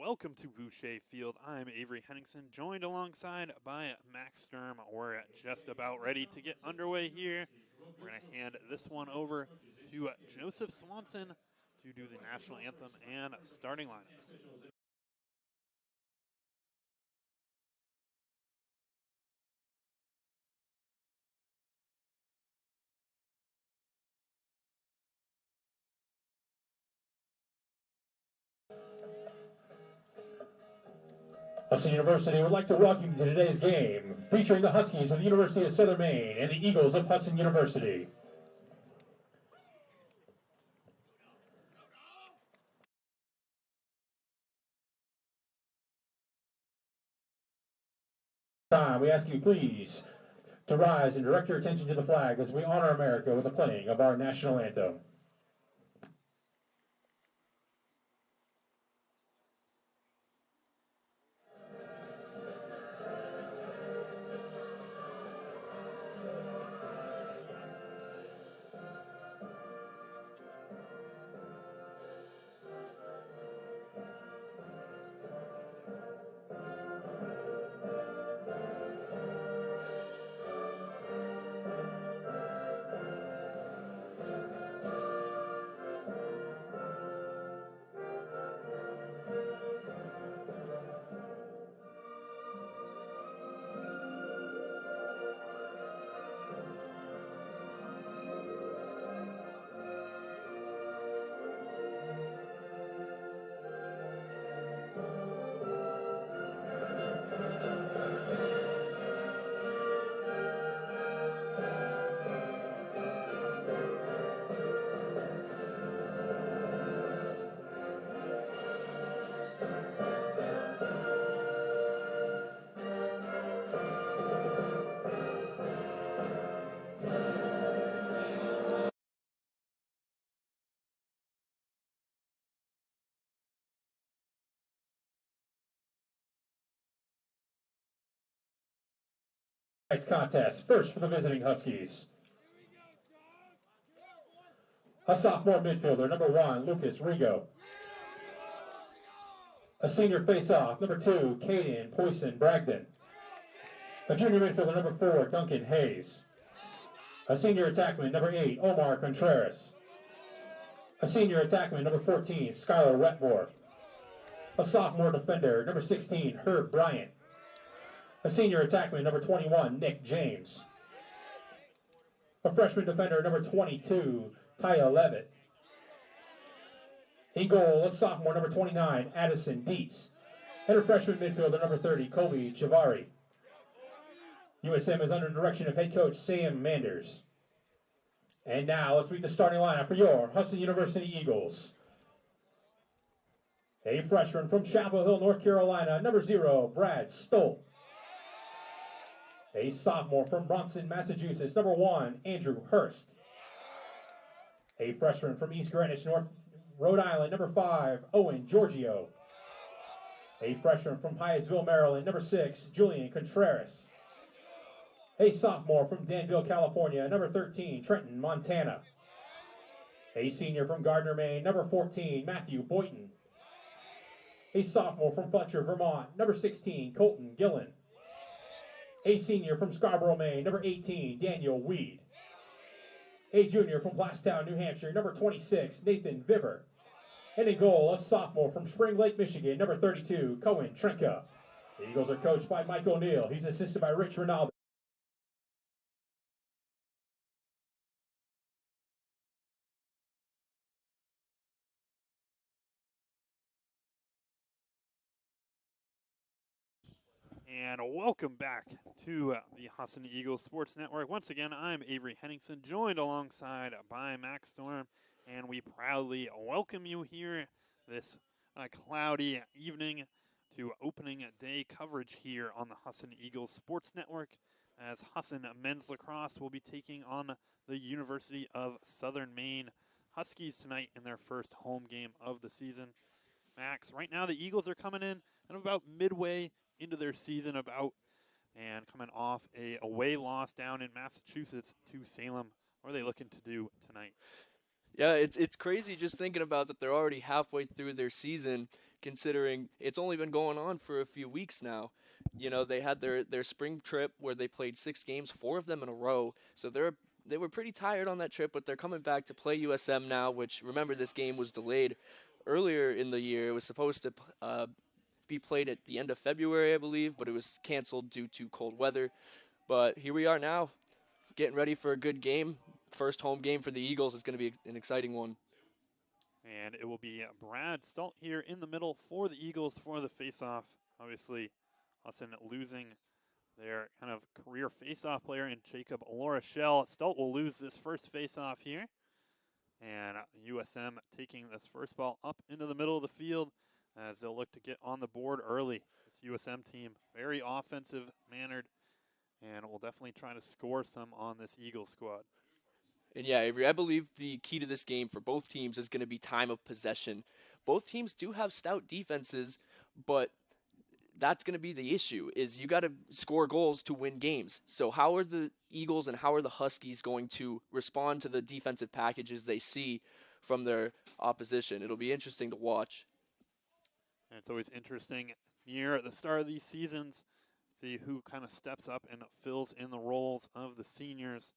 welcome to Boucher Field. I'm Avery Henningsen, joined alongside by Max Sturm. We're just about ready to get underway here. We're going to hand this one over to Joseph Swanson to do the national anthem and starting lineups. Husson University would like to welcome you to today's game, featuring the Huskies of the University of Southern Maine and the Eagles of Husson University. We ask you please to rise and direct your attention to the flag as we honor America with the playing of our national anthem. Contest. First for the visiting Huskies. A sophomore midfielder, number 1, Lucas Rigo. A senior face-off, number 2, Caden Poisson Bragdon. A junior midfielder, number 4, Duncan Hayes. A senior attackman, number 8, Omar Contreras. A senior attackman, number 14, Skylar Wetmore. A sophomore defender, number 16, Herb Bryant. A senior attackman, number 21, Nick James. A freshman defender, number 22, Taya Levitt. In goal, a sophomore, number 29, Addison Dietz. And a freshman midfielder, number 30, Kobe Chavari. USM is under the direction of head coach Sam Manders. And now, let's meet the starting lineup for your Husson University Eagles. A freshman from Chapel Hill, North Carolina, number 0, Brad Stolt. A sophomore from Bronson, Massachusetts, number 1, Andrew Hurst. A freshman from East Greenwich, North Rhode Island, number 5, Owen Giorgio. A freshman from Hyattsville, Maryland, number 6, Julian Contreras. A sophomore from Danville, California, number 13, Trenton, Montana. A senior from Gardner, Maine, number 14, Matthew Boynton. A sophomore from Fletcher, Vermont, number 16, Colton Gillen. A senior from Scarborough, Maine, number 18, Daniel Weed. A junior from Plastown, New Hampshire, number 26, Nathan Vibber. And in goal, a sophomore from Spring Lake, Michigan, number 32, Cohen Trinka. The Eagles are coached by Mike O'Neill. He's assisted by Rich Ronaldo. And welcome back to the Husson Eagles Sports Network. Once again, I'm Avery Henningsen, joined alongside by Max Storm, and we proudly welcome you here this cloudy evening to opening day coverage here on the Husson Eagles Sports Network, as Husson men's lacrosse will be taking on the University of Southern Maine Huskies tonight in their first home game of the season. Max, right now the Eagles are coming in at about midway into their season and coming off a away loss down in Massachusetts to Salem. What are they looking to do tonight? Yeah, it's crazy just thinking about that they're already halfway through their season. considering it's only been going on for a few weeks now. You know, they had their spring trip where they played 6 games, 4 of them in a row. So they were pretty tired on that trip, but they're coming back to play USM now, which, remember, this game was delayed earlier in the year. It was supposed to be played at the end of February, I believe, but it was canceled due to cold weather. But here we are now, getting ready for a good game. First home game for the Eagles is going to be an exciting one. And it will be Brad Stalt here in the middle for the Eagles for the faceoff. Obviously, Husson losing their kind of career faceoff player in Jacob Larochelle. Stalt will lose this first faceoff here. And USM taking this first ball up into the middle of the field as they'll look to get on the board early. This USM team, very offensive mannered, and will definitely try to score some on this Eagles squad. And yeah, Avery, I believe the key to this game for both teams is going to be time of possession. Both teams do have stout defenses, but that's going to be the issue, is you got to score goals to win games. So how are the Eagles and how are the Huskies going to respond to the defensive packages they see from their opposition? It'll be interesting to watch. And it's always interesting near the start of these seasons, see who kind of steps up and fills in the roles of the seniors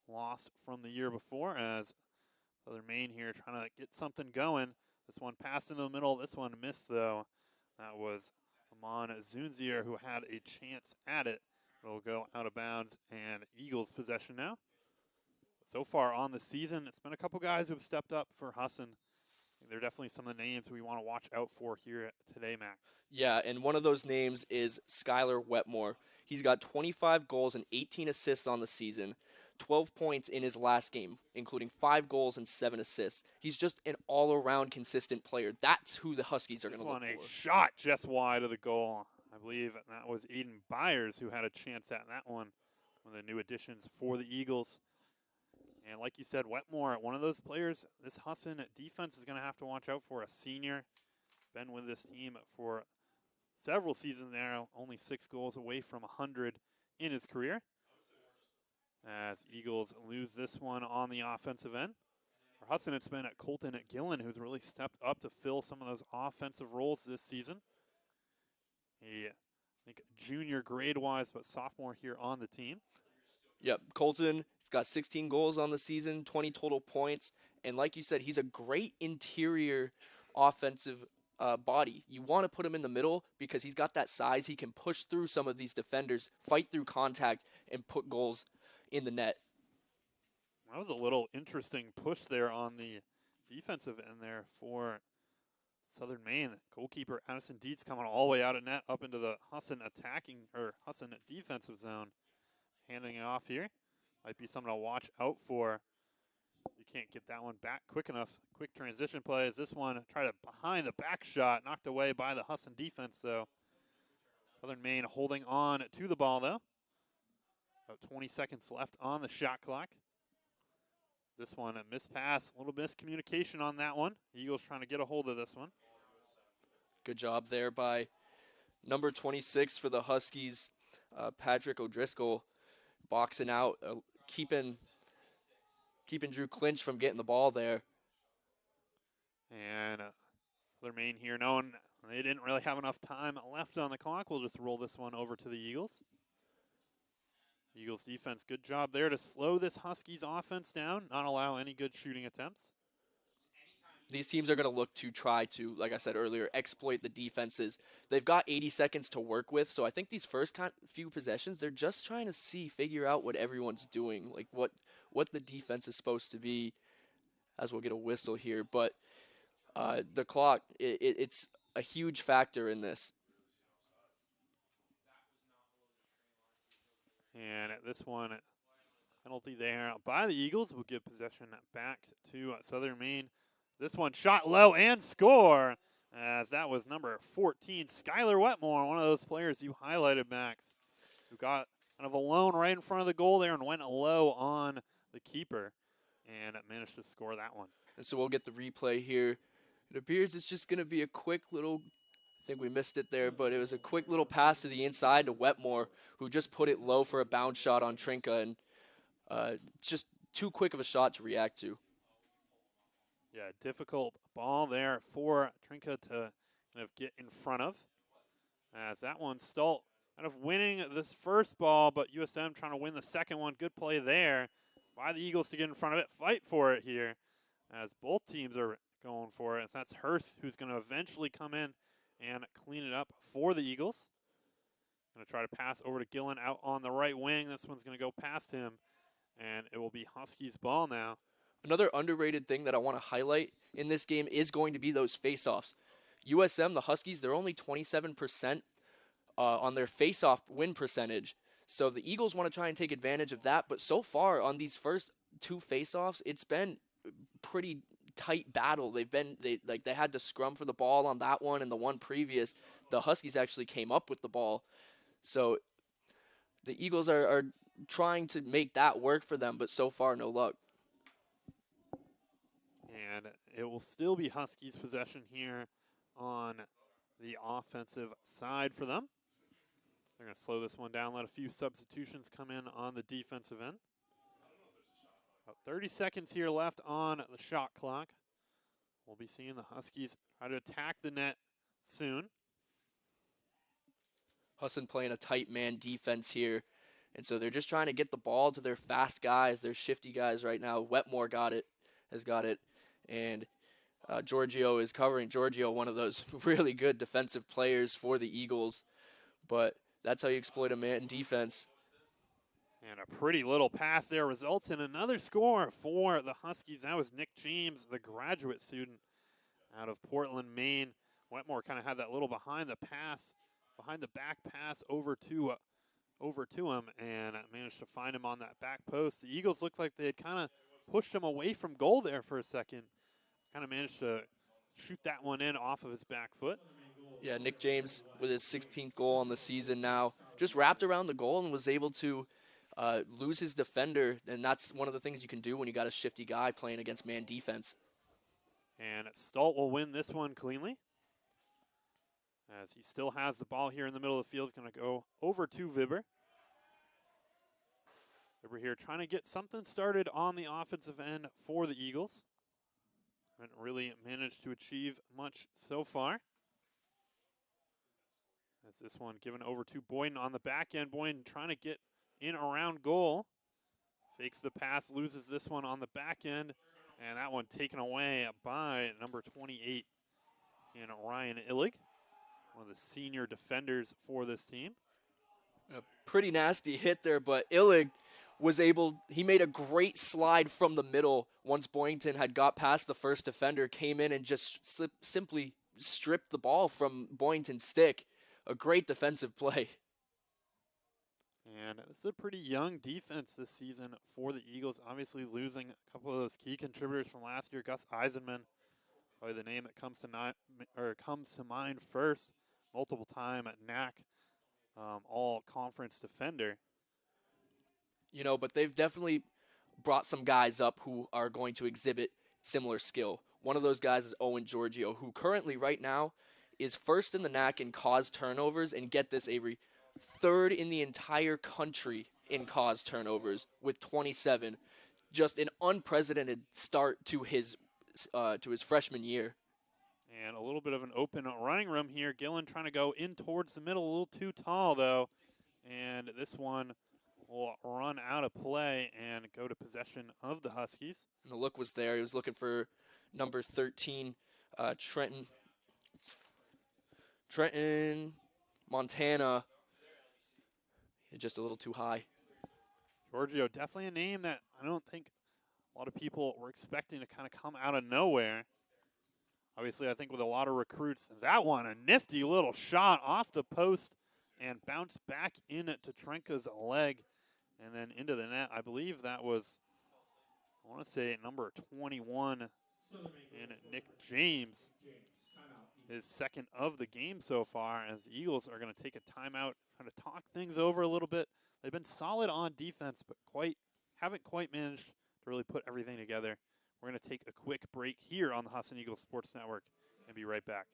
lost from the year before, as Southern Maine here trying to get something going. This one passed in the middle. This one missed, though. That was Amon Zunzier, who had a chance at it. It'll go out of bounds, and Eagles possession now. So far on the season, it's been a couple guys who have stepped up for Husson. They're definitely some of the names we want to watch out for here today, Max. Yeah, and one of those names is Skylar Wetmore. He's got 25 goals and 18 assists on the season, 12 points in his last game, including 5 goals and 7 assists. He's just an all-around consistent player. That's who the Huskies are going to look for. A shot just wide of the goal. I believe that was Aiden Byers who had a chance at that one. One of the new additions for the Eagles. And like you said, Wetmore, one of those players this Husson defense is going to have to watch out for. A senior, been with this team for several seasons now, only 6 goals away from 100 in his career. As Eagles lose this one on the offensive end. For Husson, it's been Colton Gillen who's really stepped up to fill some of those offensive roles this season. I think junior grade-wise, but sophomore here on the team. Yep, Colton, he's got 16 goals on the season, 20 total points, and like you said, he's a great interior offensive body. You want to put him in the middle because he's got that size. He can push through some of these defenders, fight through contact, and put goals in the net. That was a little interesting push there on the defensive end there for Southern Maine. Goalkeeper Addison Dietz coming all the way out of net up into the Husson Husson defensive zone. Handing it off here. Might be something to watch out for. You can't get that one back quick enough. Quick transition play as this one tried to behind the back shot, knocked away by the Husson defense though. Southern Maine holding on to the ball though. About 20 seconds left on the shot clock. This one a missed pass, a little miscommunication on that one. Eagles trying to get a hold of this one. Good job there by number 26 for the Huskies, Patrick O'Driscoll. Boxing out, keeping Drew Clinch from getting the ball there. And Southern Maine here, knowing they didn't really have enough time left on the clock, we'll just roll this one over to the Eagles. Eagles defense, good job there to slow this Huskies offense down, not allow any good shooting attempts. These teams are going to look to try to, like I said earlier, exploit the defenses. They've got 80 seconds to work with, so I think these first few possessions, they're just trying to figure out what everyone's doing, like what the defense is supposed to be, as we'll get a whistle here. But the clock, it's a huge factor in this. And this one, penalty there by the Eagles will give possession back to Southern Maine. This one shot low and score, as that was number 14, Skylar Wetmore, one of those players you highlighted, Max, who got kind of alone right in front of the goal there and went low on the keeper and managed to score that one. And so we'll get the replay here. It appears it's just going to be a quick little, I think we missed it there, but it was a quick little pass to the inside to Wetmore, who just put it low for a bounce shot on Trinka, and just too quick of a shot to react to. Yeah, difficult ball there for Trinka to kind of get in front of. As that one, Stolt kind of winning this first ball, but USM trying to win the second one. Good play there by the Eagles to get in front of it. Fight for it here as both teams are going for it. As that's Hurst who's going to eventually come in and clean it up for the Eagles. Going to try to pass over to Gillen out on the right wing. This one's going to go past him, and it will be Huskies' ball now. Another underrated thing that I want to highlight in this game is going to be those face-offs. USM, the Huskies, they're only 27% on their face-off win percentage. So the Eagles want to try and take advantage of that. But so far on these first two face-offs, it's been pretty tight battle. They had to scrum for the ball on that one, and the one previous, the Huskies actually came up with the ball. So the Eagles are trying to make that work for them, but so far no luck. And it will still be Huskies' possession here on the offensive side for them. They're going to slow this one down, let a few substitutions come in on the defensive end. About 30 seconds here left on the shot clock. We'll be seeing the Huskies try to attack the net soon. Husson playing a tight man defense here. And so they're just trying to get the ball to their fast guys, their shifty guys right now. Wetmore has got it. And Giorgio is covering. Giorgio, one of those really good defensive players for the Eagles. But that's how you exploit a man defense. And a pretty little pass there results in another score for the Huskies. That was Nick James, the graduate student out of Portland, Maine. Wetmore kind of had that little behind the back pass over to him and managed to find him on that back post. The Eagles looked like they had kind of pushed him away from goal there for a second. Kind of managed to shoot that one in off of his back foot. Yeah, Nick James with his 16th goal on the season now. Just wrapped around the goal and was able to lose his defender, and that's one of the things you can do when you got a shifty guy playing against man defense. And Stolt will win this one cleanly, as he still has the ball here in the middle of the field. He's going to go over to Vibber. Vibber here trying to get something started on the offensive end for the Eagles. Haven't really managed to achieve much so far. As this one given over to Boyden on the back end. Boyden trying to get in around goal. Fakes the pass, loses this one on the back end. And that one taken away by number 28 in Ryan Illig, one of the senior defenders for this team. A pretty nasty hit there, but Illig he made a great slide from the middle once Boynton had got past the first defender, came in and just simply stripped the ball from Boynton's stick. A great defensive play. And this is a pretty young defense this season for the Eagles, obviously losing a couple of those key contributors from last year. Gus Eisenman, probably the name that comes to mind first. Multiple time at NAC, all-conference defender. You know, but they've definitely brought some guys up who are going to exhibit similar skill. One of those guys is Owen Giorgio, who currently, right now, is first in the NAC in caused turnovers, and get this, Avery, third in the entire country in caused turnovers with 27. Just an unprecedented start to his freshman year. And a little bit of an open running room here. Gillen trying to go in towards the middle, a little too tall, though. And this one will run out of play and go to possession of the Huskies. And the look was there. He was looking for number 13, Trenton, Montana. Just a little too high. Giorgio, definitely a name that I don't think a lot of people were expecting to kind of come out of nowhere. Obviously, I think with a lot of recruits, that one, a nifty little shot off the post and bounced back into Trenka's leg and then into the net. I believe that was, I want to say, number 21 in Nick James. His second of the game so far, as the Eagles are going to take a timeout, kind of talk things over a little bit. They've been solid on defense, but haven't quite managed to really put everything together. We're going to take a quick break here on the Husson Eagles Sports Network and be right back.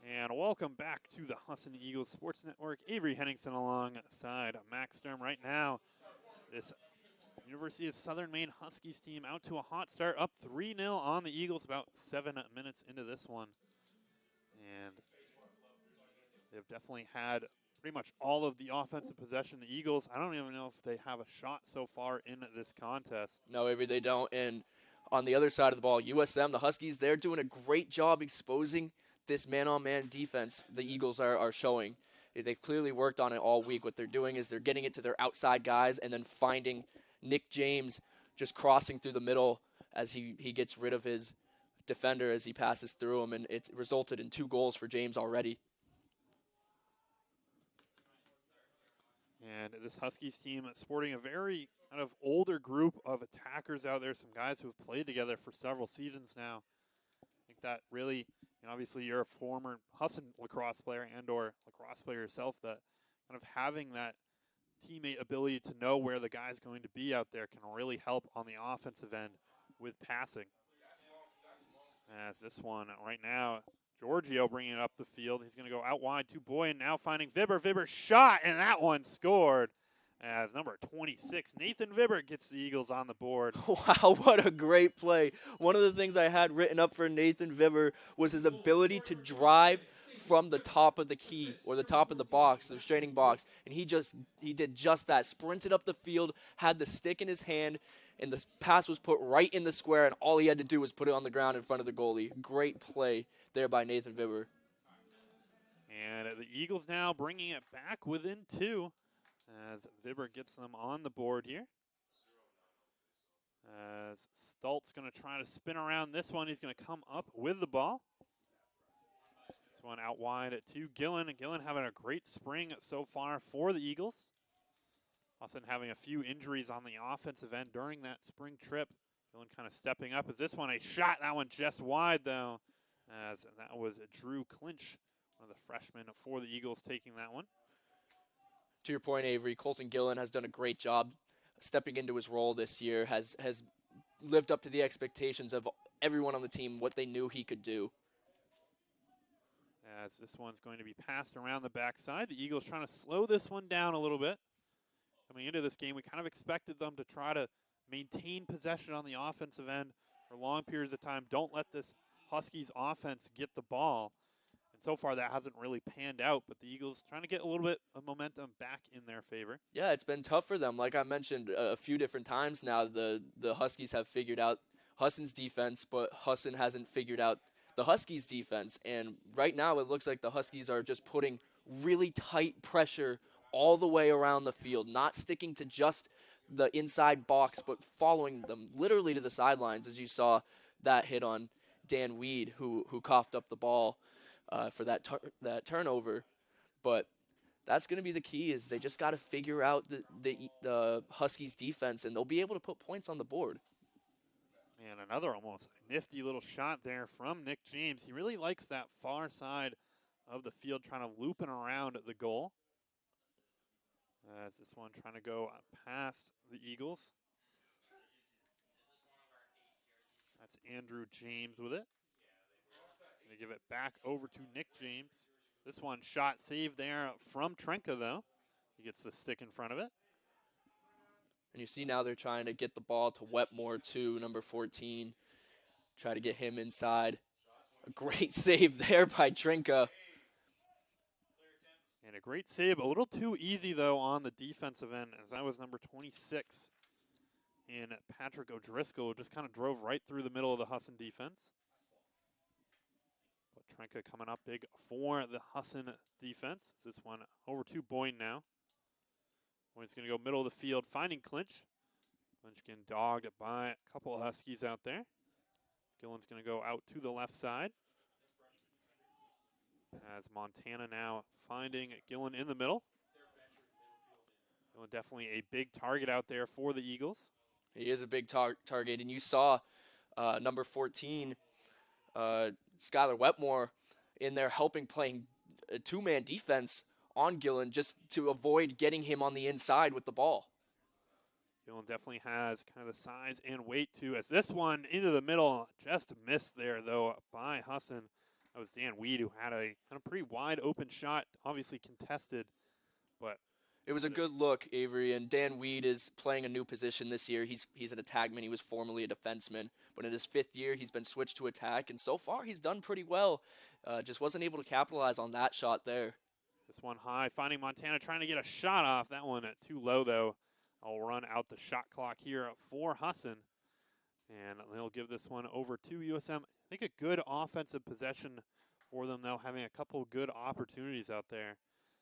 And welcome back to the Husson Eagles Sports Network. Avery Henningsen alongside Max Sturm. Right now, this University of Southern Maine Huskies team out to a hot start, up 3-0 on the Eagles about 7 minutes into this one. And they've definitely had pretty much all of the offensive possession. The Eagles, I don't even know if they have a shot so far in this contest. No, Avery, they don't. And on the other side of the ball, USM, the Huskies, they're doing a great job exposing this man-on-man defense the Eagles are showing. They've clearly worked on it all week. What they're doing is they're getting it to their outside guys and then finding Nick James just crossing through the middle as he gets rid of his defender as he passes through him, and it's resulted in 2 goals for James already. And this Huskies team sporting a very kind of older group of attackers out there, some guys who have played together for several seasons now. I think that really, obviously you're a former Husson lacrosse player and or lacrosse player yourself, that kind of having that teammate ability to know where the guy's going to be out there can really help on the offensive end with passing. As this one right now, Giorgio bringing it up the field. He's going to go out wide to Boyd, now finding Vibber. Vibber shot, and that one scored. As number 26, Nathan Vibber gets the Eagles on the board. Wow, what a great play. One of the things I had written up for Nathan Vibber was his ability to drive from the top of the key or the top of the box, the restraining box, and he did just that. Sprinted up the field, had the stick in his hand, and the pass was put right in the square, and all he had to do was put it on the ground in front of the goalie. Great play there by Nathan Vibber. And the Eagles now bringing it back within 2 as Vibber gets them on the board here. As Stoltz going to try to spin around this one. He's going to come up with the ball. This one out wide to Gillen. And Gillen having a great spring so far for the Eagles. Husson having a few injuries on the offensive end during that spring trip. Gillen kind of stepping up. Is this one a shot? That one just wide, though. As that was Drew Clinch, one of the freshmen for the Eagles, taking that one. To your point, Avery, Colton Gillen has done a great job stepping into his role this year, has lived up to the expectations of everyone on the team, what they knew he could do. As this one's going to be passed around the backside. The Eagles trying to slow this one down a little bit. Coming into this game, we kind of expected them to try to maintain possession on the offensive end for long periods of time. Don't let this Huskies offense get the ball. And so far that hasn't really panned out, but the Eagles trying to get a little bit of momentum back in their favor. Yeah, it's been tough for them. Like I mentioned a few different times now, the Huskies have figured out Husson's defense, but Husson hasn't figured out the Huskies' defense. And right now it looks like the Huskies are just putting really tight pressure all the way around the field, not sticking to just the inside box, but following them literally to the sidelines, as you saw that hit on Dan Weed, who coughed up the ball for that turnover. But that's going to be the key, is they just got to figure out the Huskies' defense, and they'll be able to put points on the board. And another almost nifty little shot there from Nick James. He really likes that far side of the field, trying to loop and around the goal. As this one trying to go past the Eagles. That's Andrew James with it. Going to give it back over to Nick James. This one shot saved there from Trenka, though. He gets the stick in front of it. And you see now they're trying to get the ball to Wetmore, too, number 14. Try to get him inside. A great save there by Trenka. And a great save, a little too easy, though, on the defensive end, as that was number 26 in Patrick O'Driscoll, who just kind of drove right through the middle of the Husson defense. But Trenka coming up big for the Husson defense. This one over to Boyne now. Boyne's going to go middle of the field, finding Clinch. Clinch getting dogged by a couple of Huskies out there. Gillen's going to go out to the left side. As Montana now finding Gillen in the middle. Gillen definitely a big target out there for the Eagles. He is a big target, and you saw number 14, Skylar Wetmore, in there helping playing a two-man defense on Gillen just to avoid getting him on the inside with the ball. Gillen definitely has kind of the size and weight too, as this one into the middle just missed there though by Husson. That was Dan Weed, who had a pretty wide open shot, obviously contested, but it was a good look, Avery, and Dan Weed is playing a new position this year. He's an attackman. He was formerly a defenseman, but in his 5th year, he's been switched to attack, and so far he's done pretty well. Just wasn't able to capitalize on that shot there. This one high, finding Montana trying to get a shot off. That one too low, though. I'll run out the shot clock here for Husson, and they'll give this one over to USM. I think a good offensive possession for them, though, having a couple good opportunities out there.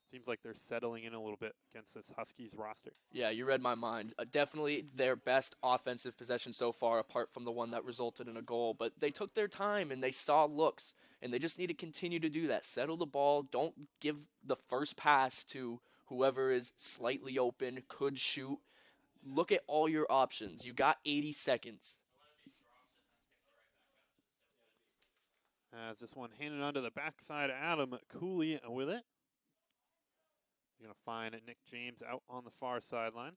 Seems like they're settling in a little bit against this Huskies roster. Yeah, you read my mind. Definitely their best offensive possession so far, apart from the one that resulted in a goal. But they took their time and they saw looks, and they just need to continue to do that. Settle the ball. Don't give the first pass to whoever is slightly open, could shoot. Look at all your options. You got 80 seconds. As this one handed onto the backside, Adam Cooley with it. He's going to find Nick James out on the far sideline.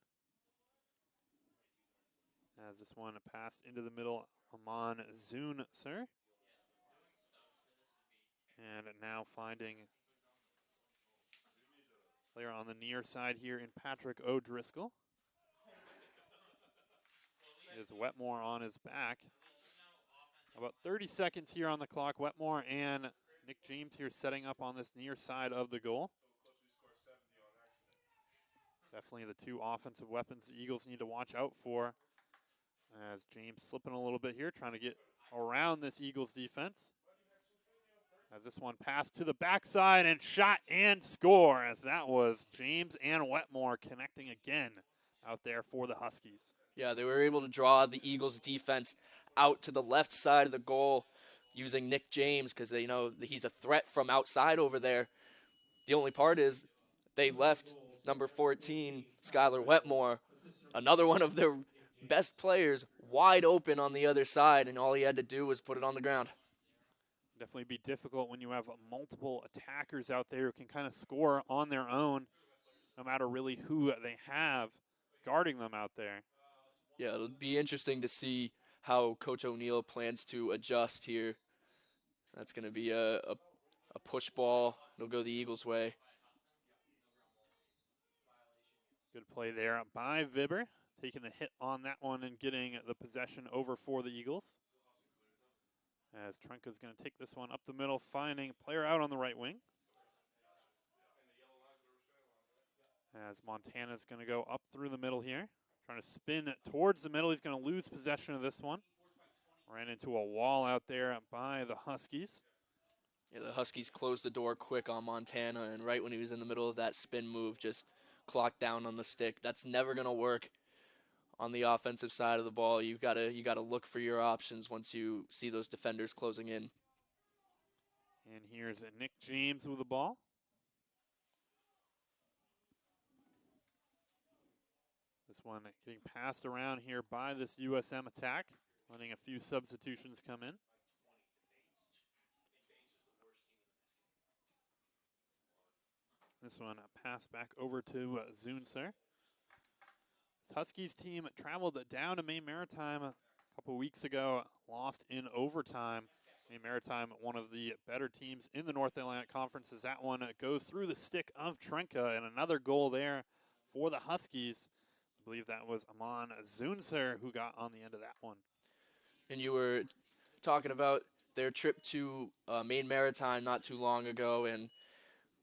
As this one passed into the middle, Amon Zunser. And now finding player on the near side here in Patrick O'Driscoll. Is Wetmore on his back. About 30 seconds here on the clock. Wetmore and Nick James here setting up on this near side of the goal. Definitely the two offensive weapons the Eagles need to watch out for. As James slipping a little bit here, trying to get around this Eagles defense. As this one passed to the backside and shot and score, as that was James and Wetmore connecting again out there for the Huskies. Yeah, they were able to draw the Eagles defense out to the left side of the goal using Nick James because they know that he's a threat from outside over there. The only part is they left number 14, Skylar Wetmore, another one of their best players, wide open on the other side, and all he had to do was put it on the ground. Definitely be difficult when you have multiple attackers out there who can kind of score on their own, no matter really who they have guarding them out there. Yeah, it'll be interesting to see how Coach O'Neill plans to adjust here. That's going to be a push ball. It'll go the Eagles' way. Good play there by Vibber, taking the hit on that one and getting the possession over for the Eagles. As Trunka's going to take this one up the middle, finding a player out on the right wing. As Montana's going to go up through the middle here. Trying to spin towards the middle. He's going to lose possession of this one. Ran into a wall out there by the Huskies. Yeah, the Huskies closed the door quick on Montana, and right when he was in the middle of that spin move, just clocked down on the stick. That's never going to work on the offensive side of the ball. You got to look for your options once you see those defenders closing in. And here's Nick James with the ball. This one getting passed around here by this USM attack, letting a few substitutions come in. This one passed back over to Zunser. This Huskies team traveled down to Maine Maritime a couple weeks ago, lost in overtime. Maine Maritime, one of the better teams in the North Atlantic Conference, as that one goes through the stick of Trenka, and another goal there for the Huskies. I believe that was Amon Zunser who got on the end of that one. And you were talking about their trip to Maine Maritime not too long ago, and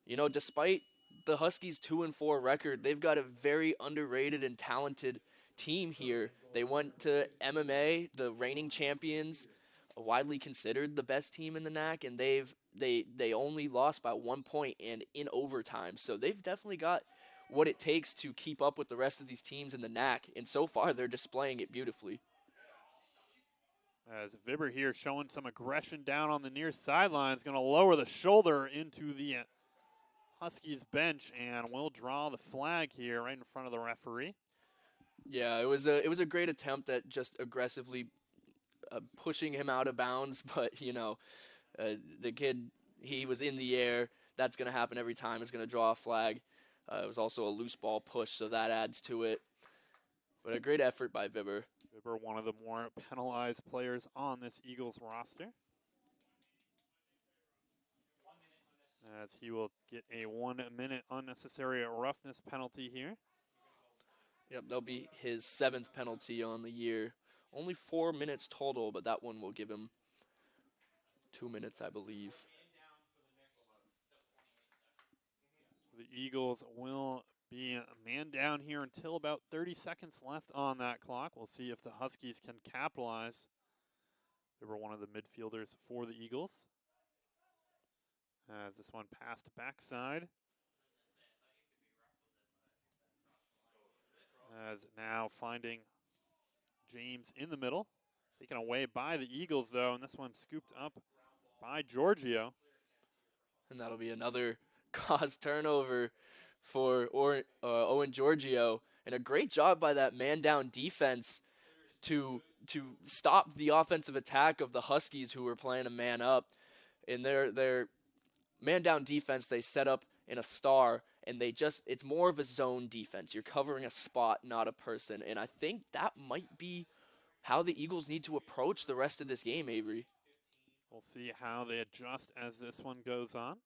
you know, despite the Huskies' 2-4 record, they've got a very underrated and talented team here. They went to MMA, the reigning champions, widely considered the best team in the NAC, and they only lost by 1 point and in overtime. So they've definitely got what it takes to keep up with the rest of these teams in the NAC, and so far they're displaying it beautifully. As Vibber here showing some aggression down on the near sideline, is going to lower the shoulder into the Huskies bench and will draw the flag here right in front of the referee. Yeah, it was a great attempt at just aggressively pushing him out of bounds, but you know, the kid, he was in the air. That's going to happen every time. It's going to draw a flag. It was also a loose ball push, so that adds to it. But a great effort by Vibber. Vibber, one of the more penalized players on this Eagles roster. as he will get a 1-minute unnecessary roughness penalty here. Yep, that'll be his 7th penalty on the year. Only 4 minutes total, but that one will give him 2 minutes, I believe. The Eagles will be a man down here until about 30 seconds left on that clock. We'll see if the Huskies can capitalize. They were one of the midfielders for the Eagles. As this one passed backside. As now finding James in the middle. Taken away by the Eagles, though, and this one scooped up by Giorgio. And that'll be another cause turnover for Owen Giorgio. And a great job by that man-down defense to stop the offensive attack of the Huskies, who were playing a man-up. In their man-down defense, they set up in a star, and it's more of a zone defense. You're covering a spot, not a person. And I think that might be how the Eagles need to approach the rest of this game, Avery. We'll see how they adjust as this one goes on.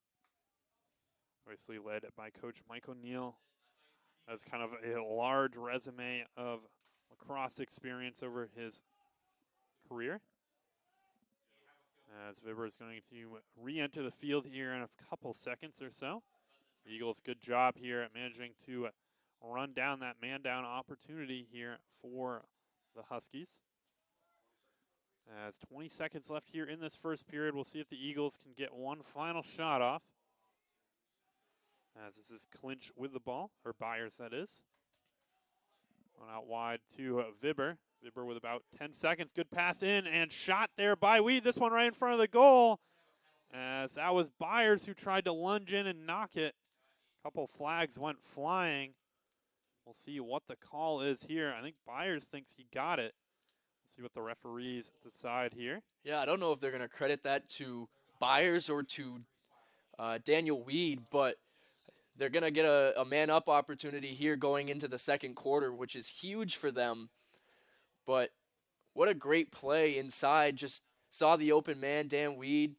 Obviously led by Coach Mike O'Neill. Has kind of a large resume of lacrosse experience over his career. As Vibber is going to re-enter the field here in a couple seconds or so. The Eagles, good job here at managing to run down that man-down opportunity here for the Huskies. As 20 seconds left here in this first period, we'll see if the Eagles can get one final shot off. As this is clinch with the ball, or Byers that is. One out wide to Vibber. Vibber with about 10 seconds. Good pass in and shot there by Weed. This one right in front of the goal. As that was Byers who tried to lunge in and knock it. A couple flags went flying. We'll see what the call is here. I think Byers thinks he got it. We'll see what the referees decide here. Yeah, I don't know if they're going to credit that to Byers or to Daniel Weed, but they're going to get a man-up opportunity here going into the second quarter, which is huge for them. But what a great play inside. Just saw the open man, Dan Weed,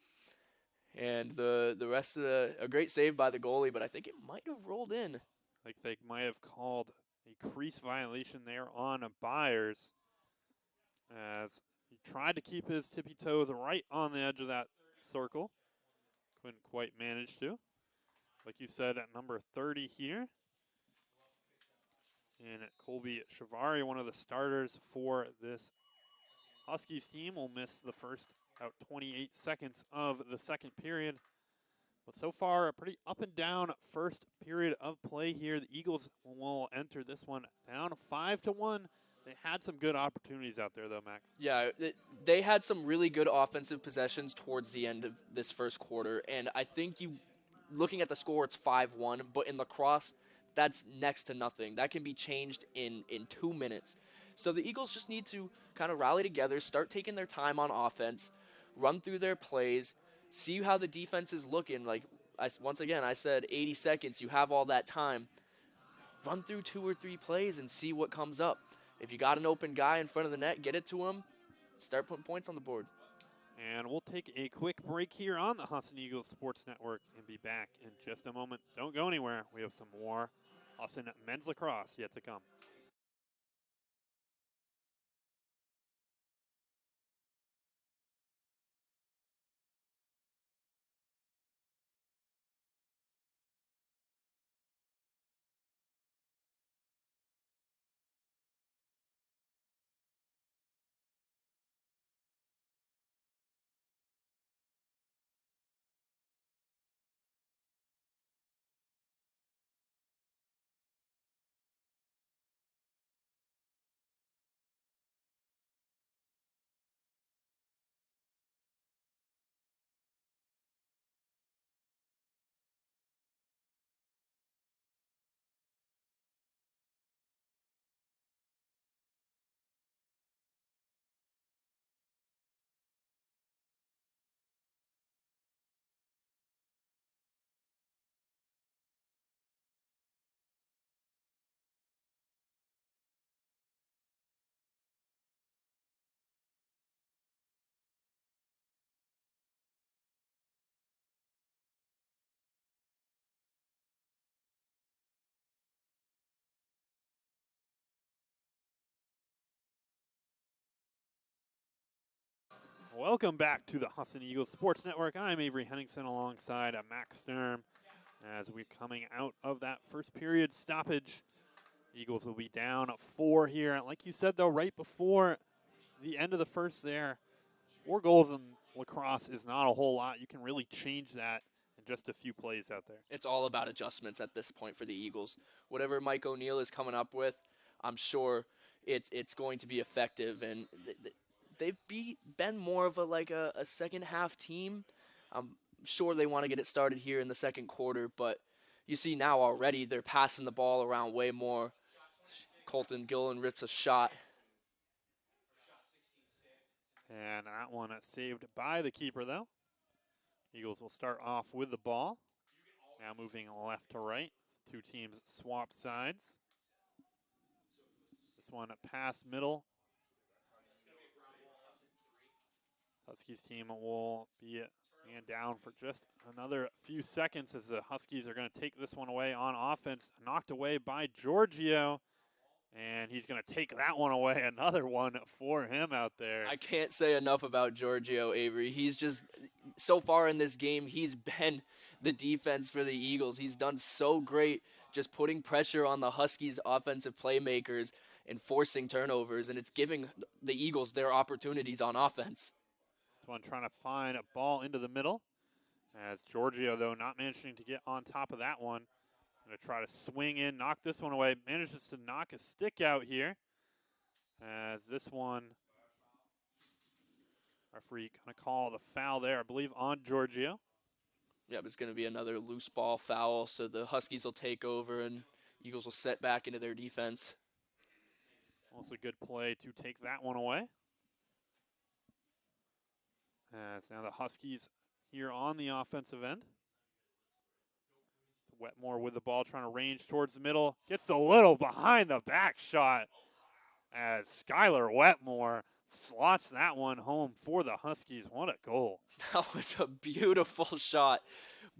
and the rest of a great save by the goalie, but I think it might have rolled in. Like they might have called a crease violation there on Byers, as he tried to keep his tippy toes right on the edge of that circle. Couldn't quite manage to. Like you said, at number 30 here. And Colby Chavari, one of the starters for this Huskies team, will miss the first about 28 seconds of the second period. But so far, a pretty up and down first period of play here. The Eagles will enter this one down 5-1. They had some good opportunities out there, though, Max. Yeah, they had some really good offensive possessions towards the end of this first quarter, and I think looking at the score, it's 5-1, but in lacrosse, that's next to nothing. That can be changed in 2 minutes. So the Eagles just need to kind of rally together, start taking their time on offense, run through their plays, see how the defense is looking. Like, once again, I said 80 seconds, you have all that time. Run through 2 or 3 plays and see what comes up. If you got an open guy in front of the net, get it to him, start putting points on the board. And we'll take a quick break here on the Husson Eagles Sports Network and be back in just a moment. Don't go anywhere. We have some more Husson men's lacrosse yet to come. Welcome back to the Husson Eagles Sports Network. I'm Avery Henningsen alongside Max Sturm as we're coming out of that first period stoppage. Eagles will be down 4 here. Like you said, though, right before the end of the first there, 4 goals in lacrosse is not a whole lot. You can really change that in just a few plays out there. It's all about adjustments at this point for the Eagles. Whatever Mike O'Neill is coming up with, I'm sure it's going to be effective. And they've been more of a second half team. I'm sure they want to get it started here in the second quarter, but you see now already they're passing the ball around way more. Colton Gillen rips a shot. And that one saved by the keeper, though. Eagles will start off with the ball. Now moving left to right. 2 teams swap sides. This one past middle. Huskies team will be man down for just another few seconds as the Huskies are going to take this one away on offense. Knocked away by Giorgio. And he's going to take that one away. Another one for him out there. I can't say enough about Giorgio, Avery. He's just, so far in this game, he's been the defense for the Eagles. He's done so great just putting pressure on the Huskies' offensive playmakers and forcing turnovers, and it's giving the Eagles their opportunities on offense. This one trying to find a ball into the middle. As Giorgio, though, not managing to get on top of that one. Going to try to swing in, knock this one away. Manages to knock a stick out here. As this one, referee going to call the foul there, I believe, on Giorgio. Yeah, but it's going to be another loose ball foul, so the Huskies will take over and Eagles will set back into their defense. Also a good play to take that one away. As now the Huskies here on the offensive end. Wetmore with the ball, trying to range towards the middle. Gets a little behind the back shot as Skylar Wetmore slots that one home for the Huskies. What a goal. That was a beautiful shot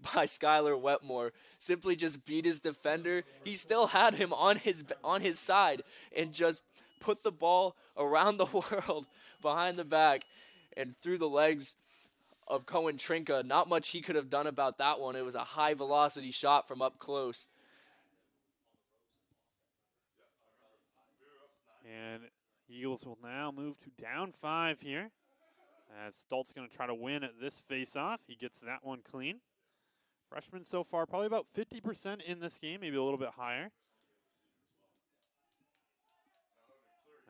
by Skylar Wetmore. Simply just beat his defender. He still had him on his side and just put the ball around the world behind the back and through the legs of Cohen Trinka. Not much he could have done about that one. It was a high velocity shot from up close. And Eagles will now move to down 5 here. As Stoltz going to try to win this face-off. He gets that one clean. Freshman so far, probably about 50% in this game, maybe a little bit higher.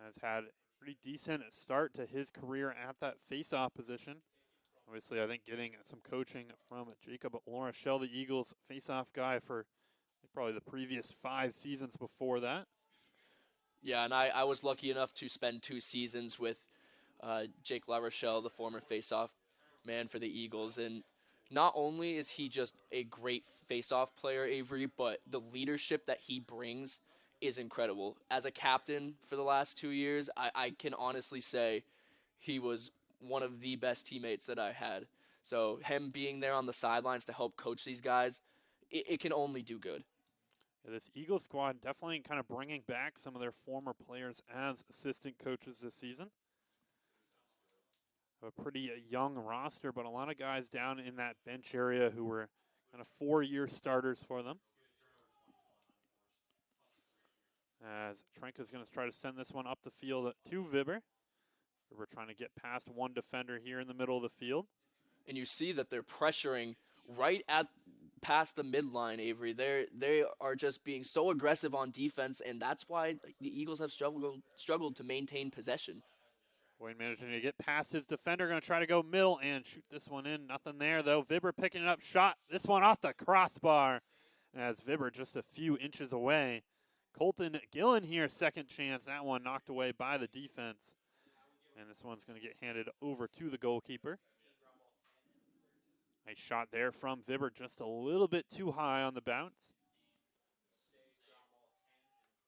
Has had a pretty decent start to his career at that face-off position. Obviously, I think getting some coaching from Jacob LaRochelle, the Eagles face-off guy for probably the previous 5 seasons before that. Yeah, and I was lucky enough to spend 2 seasons with Jake LaRochelle, the former face-off man for the Eagles. And not only is he just a great face-off player, Avery, but the leadership that he brings is incredible. As a captain for the last 2 years, I can honestly say he was one of the best teammates that I had. So him being there on the sidelines to help coach these guys, it can only do good. Yeah, this Eagles squad definitely kind of bringing back some of their former players as assistant coaches this season. A pretty young roster, but a lot of guys down in that bench area who were kind of 4-year starters for them. As Trenka's going to try to send this one up the field to Vibber. We're trying to get past one defender here in the middle of the field. And you see that they're pressuring right at past the midline, Avery. They are just being so aggressive on defense, and that's why the Eagles have struggled to maintain possession. Boyd managing to get past his defender, going to try to go middle and shoot this one in. Nothing there, though. Vibber picking it up, shot this one off the crossbar as Vibber just a few inches away. Colton Gillen here, second chance. That one knocked away by the defense. And this one's going to get handed over to the goalkeeper. Nice shot there from Vibber, just a little bit too high on the bounce.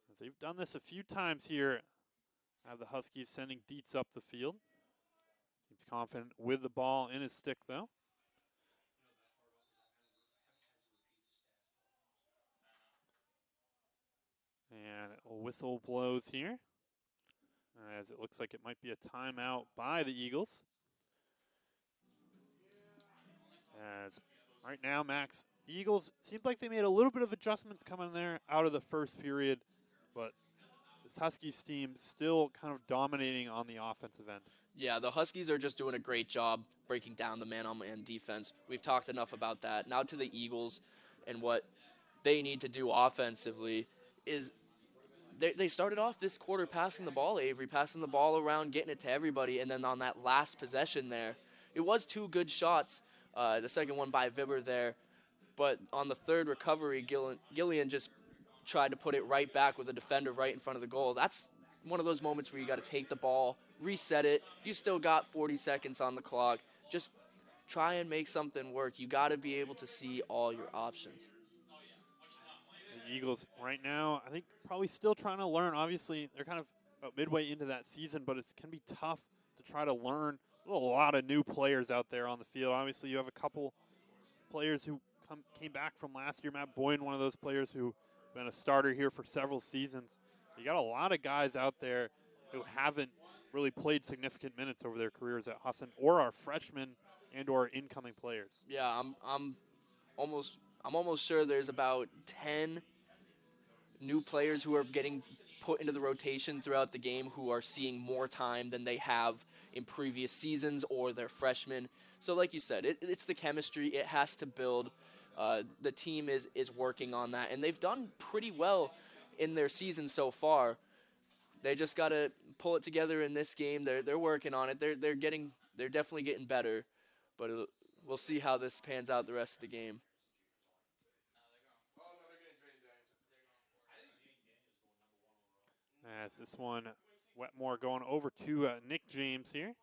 As they've done this a few times here, have the Huskies sending Dietz up the field. He's confident with the ball in his stick, though. And a whistle blows here, as it looks like it might be a timeout by the Eagles. As right now, Max, Eagles seemed like they made a little bit of adjustments coming there out of the first period, but this Huskies team still kind of dominating on the offensive end. Yeah, the Huskies are just doing a great job breaking down the man-on-man defense. We've talked enough about that. Now to the Eagles and what they need to do offensively is they started off this quarter passing the ball, Avery, passing the ball around, getting it to everybody, and then on that last possession there, it was 2 good shots, the second one by Vibber there, but on the third recovery, Gillian just tried to put it right back with a defender right in front of the goal. That's one of those moments where you got to take the ball, reset it. You still got 40 seconds on the clock. Just try and make something work. You got to be able to see all your options. The Eagles right now, I think, probably still trying to learn. Obviously, they're kind of about midway into that season, but it can be tough to try to learn. There's a lot of new players out there on the field. Obviously, you have a couple players who came back from last year. Matt Boyden, one of those players who been a starter here for several seasons. You got a lot of guys out there who haven't really played significant minutes over their careers at Husson, or are freshmen and or incoming players. Yeah, I'm almost sure there's about 10 new players who are getting put into the rotation throughout the game who are seeing more time than they have in previous seasons, or they're freshmen. So like you said, it's the chemistry. It has to build. The team is working on that, and they've done pretty well in their season so far. They just got to pull it together in this game. They're working on it. They're definitely getting better, but we'll see how this pans out the rest of the game. As this one, Wetmore going over to Nick James here.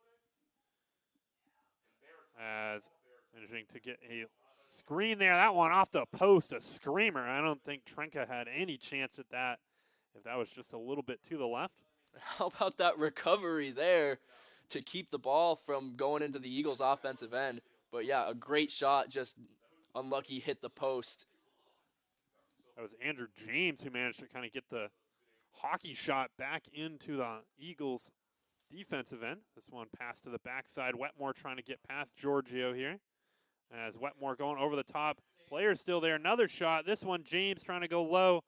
As managing to get a screen there. That one off the post, a screamer. I don't think Trenka had any chance at that if that was just a little bit to the left. How about that recovery there to keep the ball from going into the Eagles' offensive end? But yeah, a great shot, just unlucky, hit the post. That was Andrew James who managed to kind of get the hockey shot back into the Eagles' defensive end. This one passed to the backside. Wetmore trying to get past Giorgio here. As Wetmore going over the top. Players still there. Another shot. This one, James trying to go low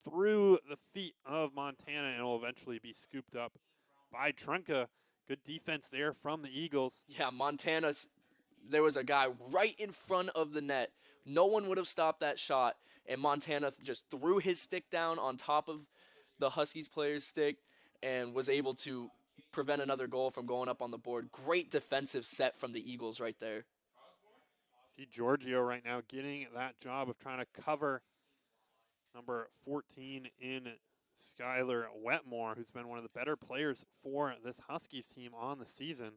through the feet of Montana, and will eventually be scooped up by Trenka. Good defense there from the Eagles. Yeah, Montana's. There was a guy right in front of the net. No one would have stopped that shot, and Montana just threw his stick down on top of the Huskies player's stick and was able to prevent another goal from going up on the board. Great defensive set from the Eagles right there. See Giorgio right now getting that job of trying to cover number 14 in Skylar Wetmore, who's been one of the better players for this Huskies team on the season.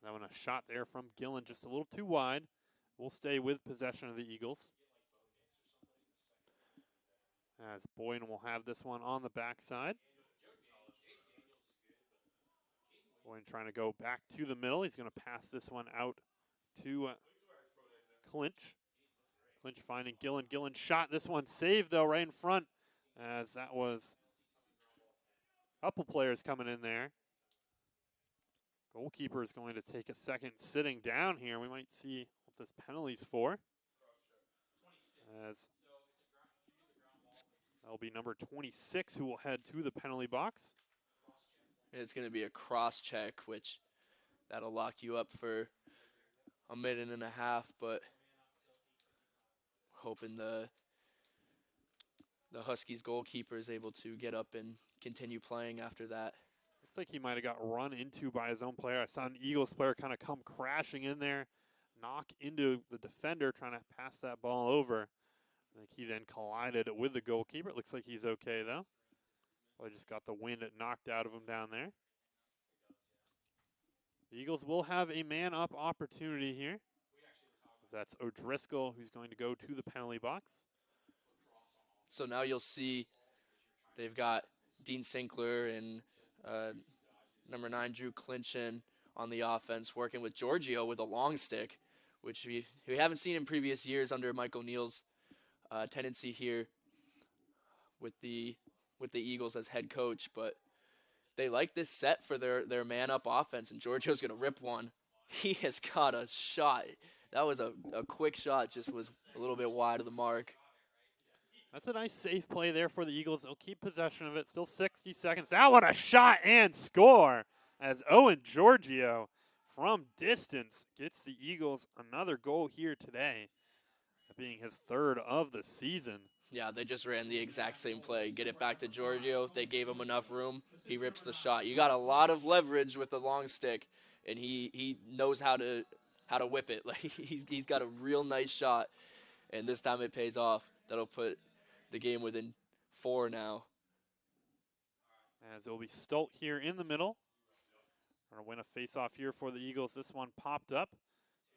That one, a shot there from Gillen, just a little too wide. We'll stay with possession of the Eagles. As Boyden will have this one on the backside. Boyden trying to go back to the middle. He's going to pass this one out to Clinch. Clinch finding Gillen. Gillen shot. This one saved, though, right in front, as that was a couple players coming in there. Goalkeeper is going to take a second sitting down here. We might see what this penalty's for. As that'll be number 26 who will head to the penalty box. It's going to be a cross check, which that'll lock you up for a minute and a half, but hoping the Huskies goalkeeper is able to get up and continue playing after that. Looks like he might have got run into by his own player. I saw an Eagles player kind of come crashing in there, knock into the defender trying to pass that ball over. I think he then collided with the goalkeeper. It looks like he's okay, though. Well, just got the wind knocked out of him down there. The Eagles will have a man-up opportunity here. That's O'Driscoll who's going to go to the penalty box. So now you'll see they've got Dean Sinkler and number 9 Drew Clinchin on the offense, working with Giorgio with a long stick, which we haven't seen in previous years under Mike O'Neill's tendency here with the Eagles as head coach. But they like this set for their man-up offense, and Giorgio's going to rip one. He has got a shot. That was a quick shot, just was a little bit wide of the mark. That's a nice safe play there for the Eagles. They'll keep possession of it. Still 60 seconds. That one a shot and score as Owen Giorgio from distance gets the Eagles another goal here today, being his third of the season. Yeah, they just ran the exact same play. Get it back to Giorgio. They gave him enough room. He rips the shot. You got a lot of leverage with the long stick, and he knows how to whip it. Like he's got a real nice shot, and this time it pays off. That'll put the game within 4 now. As it will be Stolt here in the middle. Going to win a face-off here for the Eagles. This one popped up.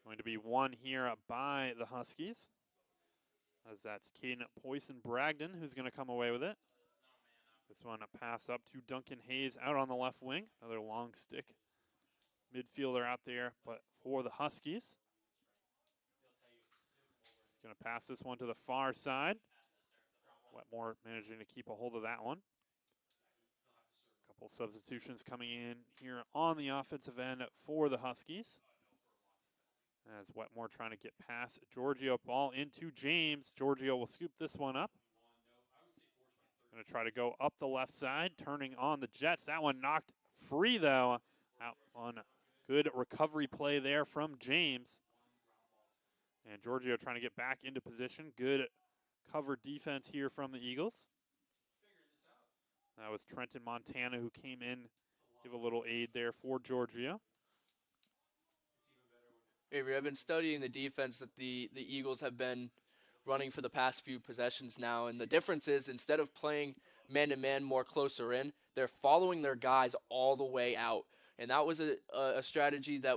Going to be won here by the Huskies, as that's Caden Poisson-Bragdon who's going to come away with it. This one a pass up to Duncan Hayes out on the left wing. Another long stick midfielder out there, but for the Huskies. He's going to pass this one to the far side. Wetmore managing to keep a hold of that one. Couple substitutions coming in here on the offensive end for the Huskies. As Wetmore trying to get past Giorgio, ball into James. Giorgio will scoop this one up. Going to try to go up the left side, turning on the Jets. That one knocked free, though. Out on good recovery play there from James. And Giorgio trying to get back into position. Good cover defense here from the Eagles. That was Trenton Montana who came in, give a little aid there for Giorgio. Avery, I've been studying the defense that the Eagles have been running for the past few possessions now, and the difference is instead of playing man-to-man more closer in, they're following their guys all the way out. And that was a strategy that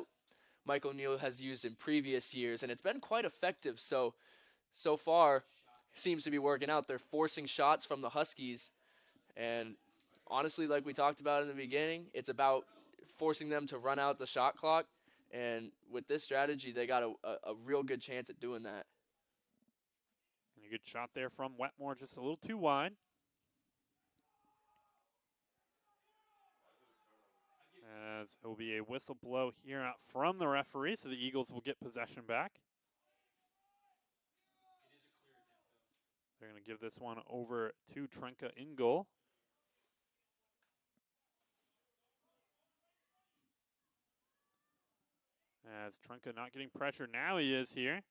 Mike O'Neill has used in previous years, and it's been quite effective. So far, seems to be working out. They're forcing shots from the Huskies, and honestly, like we talked about in the beginning, it's about forcing them to run out the shot clock. And with this strategy, they got a real good chance at doing that. And a good shot there from Wetmore, just a little too wide. As it will be a whistle blow here out from the referee, so the Eagles will get possession back. They're going to give this one over to Trenka in goal. As Trenka not getting pressure, now he is here.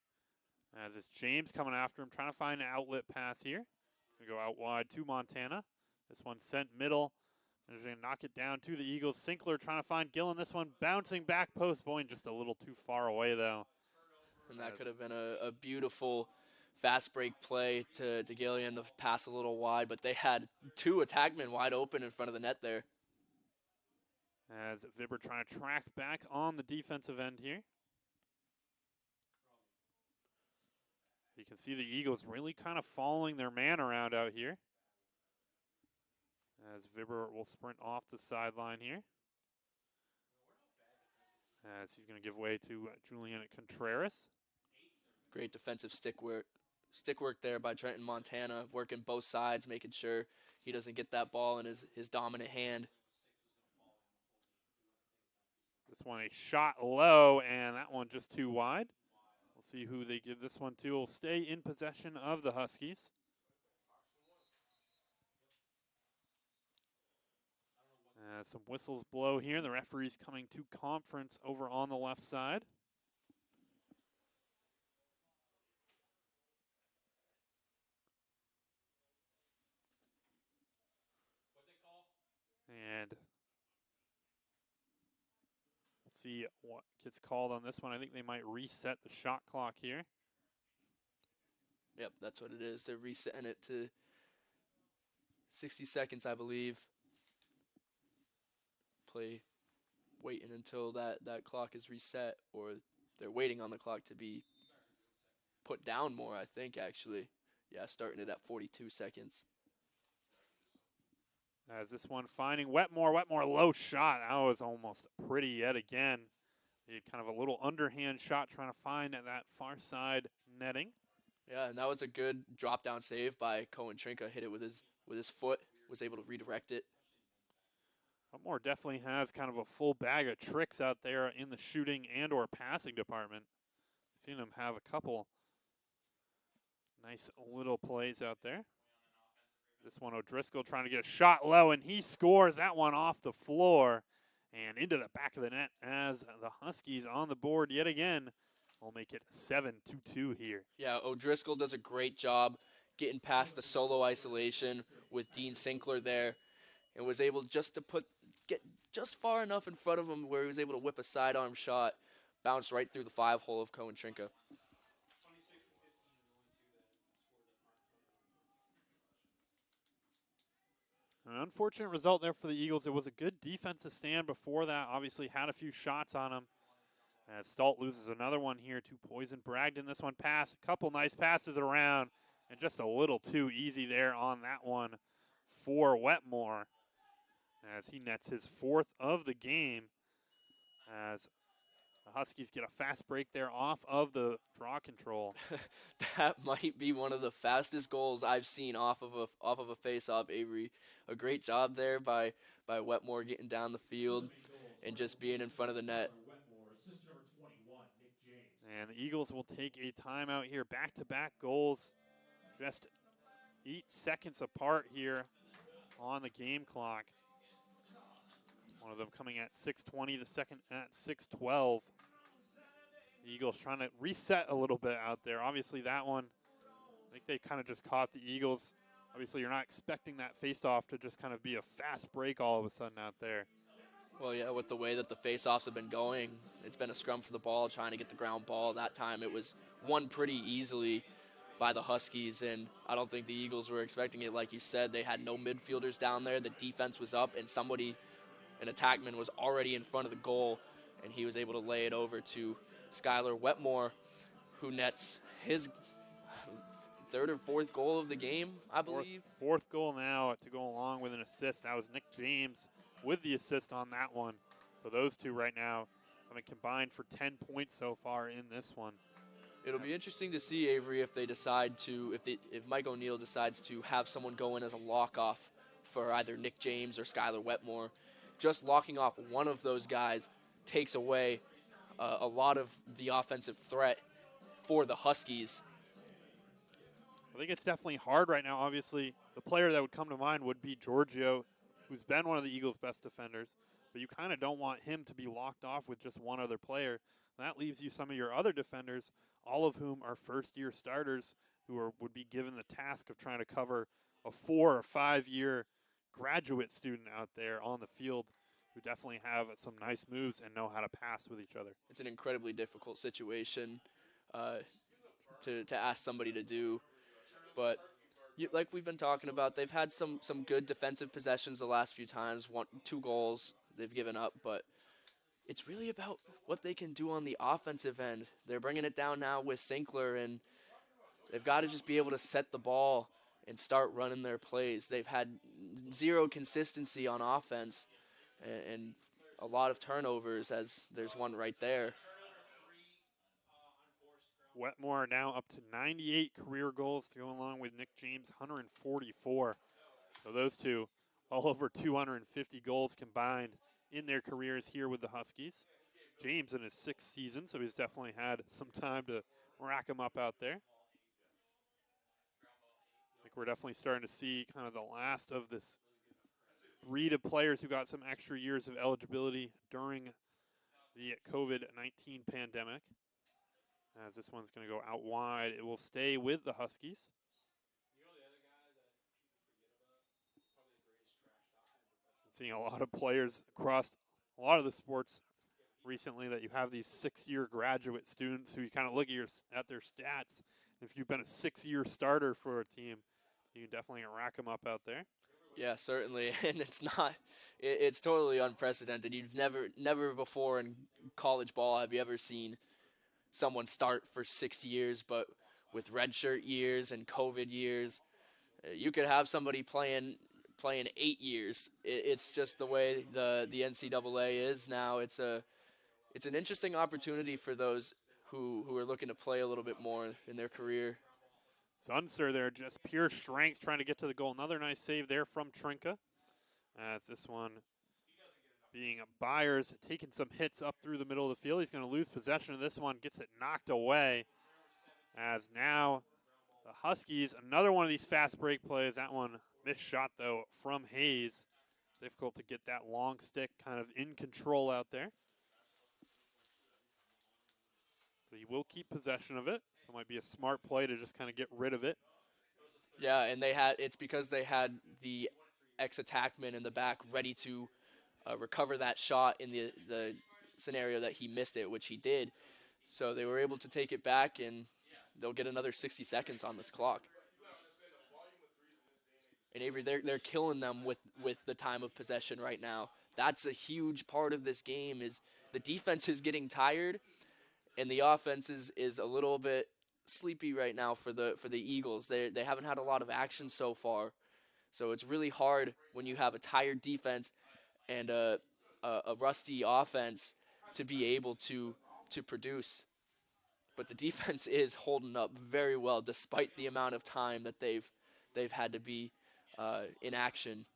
As it's James coming after him, trying to find an outlet pass here. Going to go out wide to Montana. This one sent middle. They're going to knock it down to the Eagles. Sinkler trying to find Gillen. This one bouncing back post. Boyne just a little too far away, though. And that could have been a beautiful fast break play to Gillian. The pass a little wide, but they had 2 attackmen wide open in front of the net there. As Vibber trying to track back on the defensive end here. You can see the Eagles really kind of following their man around out here. As Vibber will sprint off the sideline here. As he's going to give way to Julian Contreras. Great defensive stick work there by Trenton Montana, working both sides, making sure he doesn't get that ball in his dominant hand. This one a shot low, and that one just too wide. We'll see who they give this one to. Will stay in possession of the Huskies. Some whistles blow here. The referee's coming to conference over on the left side. And we'll see what gets called on this one. I think they might reset the shot clock here. Yep, that's what it is. They're resetting it to 60 seconds, I believe. Play waiting until that clock is reset, or they're waiting on the clock to be put down more, I think, actually. Yeah, starting it at 42 seconds. As this one finding Wetmore. Wetmore low shot. That was almost pretty yet again. He had kind of a little underhand shot trying to find that far side netting. Yeah, and that was a good drop down save by Cohen Trinka. Hit it with his foot, was able to redirect it. Wetmore definitely has kind of a full bag of tricks out there in the shooting and or passing department. seen him have a couple nice little plays out there. This one, O'Driscoll trying to get a shot low, and he scores that one off the floor and into the back of the net as the Huskies on the board yet again. We'll make it 7-2 here. Yeah, O'Driscoll does a great job getting past the solo isolation with Dean Sinkler there, and was able just to get just far enough in front of him where he was able to whip a sidearm shot, bounce right through the 5-hole of Cohen Trinka. An unfortunate result there for the Eagles. It was a good defensive stand before that. Obviously had a few shots on him. As Stalt loses another one here to Poison Bragdon. This one pass, a couple nice passes around, and just a little too easy there on that one for Wetmore. As he nets his 4th of the game. As the Huskies get a fast break there off of the draw control. That might be one of the fastest goals I've seen off of a face-off, Avery. A great job there by Wetmore getting down the field and just being in front of the net. And the Eagles will take a timeout here. Back-to-back goals, just 8 seconds apart here on the game clock. One of them coming at 6:20, the second at 6:12. The Eagles trying to reset a little bit out there. Obviously that one, I think they kind of just caught the Eagles. Obviously you're not expecting that face-off to just kind of be a fast break all of a sudden out there. Well, yeah, with the way that the face-offs have been going, it's been a scrum for the ball, trying to get the ground ball. That time it was won pretty easily by the Huskies, and I don't think the Eagles were expecting it. Like you said, they had no midfielders down there. The defense was up, and an attackman was already in front of the goal, and he was able to lay it over to Skylar Wetmore, who nets his 3rd or 4th goal of the game, I believe. Fourth goal now to go along with an assist. That was Nick James with the assist on that one. So those two right now having combined for 10 points so far in this one. It'll be interesting to see, Avery, if they decide to, if Mike O'Neill decides to have someone go in as a lock-off for either Nick James or Skylar Wetmore. Just locking off one of those guys takes away a lot of the offensive threat for the Huskies. I think it's definitely hard right now. Obviously, the player that would come to mind would be Giorgio, who's been one of the Eagles' best defenders. But you kind of don't want him to be locked off with just one other player. That leaves you some of your other defenders, all of whom are first-year starters, who would be given the task of trying to cover a 4 or 5 year graduate student out there on the field, who definitely have some nice moves and know how to pass with each other. It's an incredibly difficult situation to ask somebody to do. But like we've been talking about, they've had some good defensive possessions the last few times, 2 goals they've given up, but it's really about what they can do on the offensive end. They're bringing it down now with Sinkler, and they've got to just be able to set the ball and start running their plays. They've had 0 consistency on offense and a lot of turnovers, as there's one right there. Wetmore now up to 98 career goals to go along with Nick James' 144. So those two, all over 250 goals combined in their careers here with the Huskies. James in his 6th season, so he's definitely had some time to rack them up out there. I think we're definitely starting to see kind of the last of this breed of players who got some extra years of eligibility during the COVID-19 pandemic. As this one's going to go out wide, it will stay with the Huskies. Seeing a lot of players across a lot of the sports recently that you have these 6-year graduate students who you kind of look at their stats. If you've been a 6-year starter for a team, you can definitely rack them up out there. Yeah, certainly, and it's totally unprecedented. You've never before in college ball have you ever seen someone start for 6 years, but with redshirt years and COVID years, you could have somebody playing 8 years. It's just the way the NCAA is now. It's an interesting opportunity for those who are looking to play a little bit more in their career. Zunzer there, just pure strength trying to get to the goal. Another nice save there from Trinka. As this one being Byers, taking some hits up through the middle of the field. He's going to lose possession of this one, gets it knocked away. As now the Huskies, another one of these fast break plays. That one missed shot, though, from Hayes. Difficult to get that long stick kind of in control out there. So he will keep possession of it. It might be a smart play to just kind of get rid of it. Yeah, and it's because they had the ex-attackman in the back ready to recover that shot in the scenario that he missed it, which he did. So they were able to take it back, and they'll get another 60 seconds on this clock. And Avery, they're killing them with the time of possession right now. That's a huge part of this game. Is the defense is getting tired, and the offense is a little bit sleepy right now for the Eagles. They haven't had a lot of action so far, so it's really hard when you have a tired defense and a rusty offense to be able to produce. But the defense is holding up very well despite the amount of time that they've had to be in action.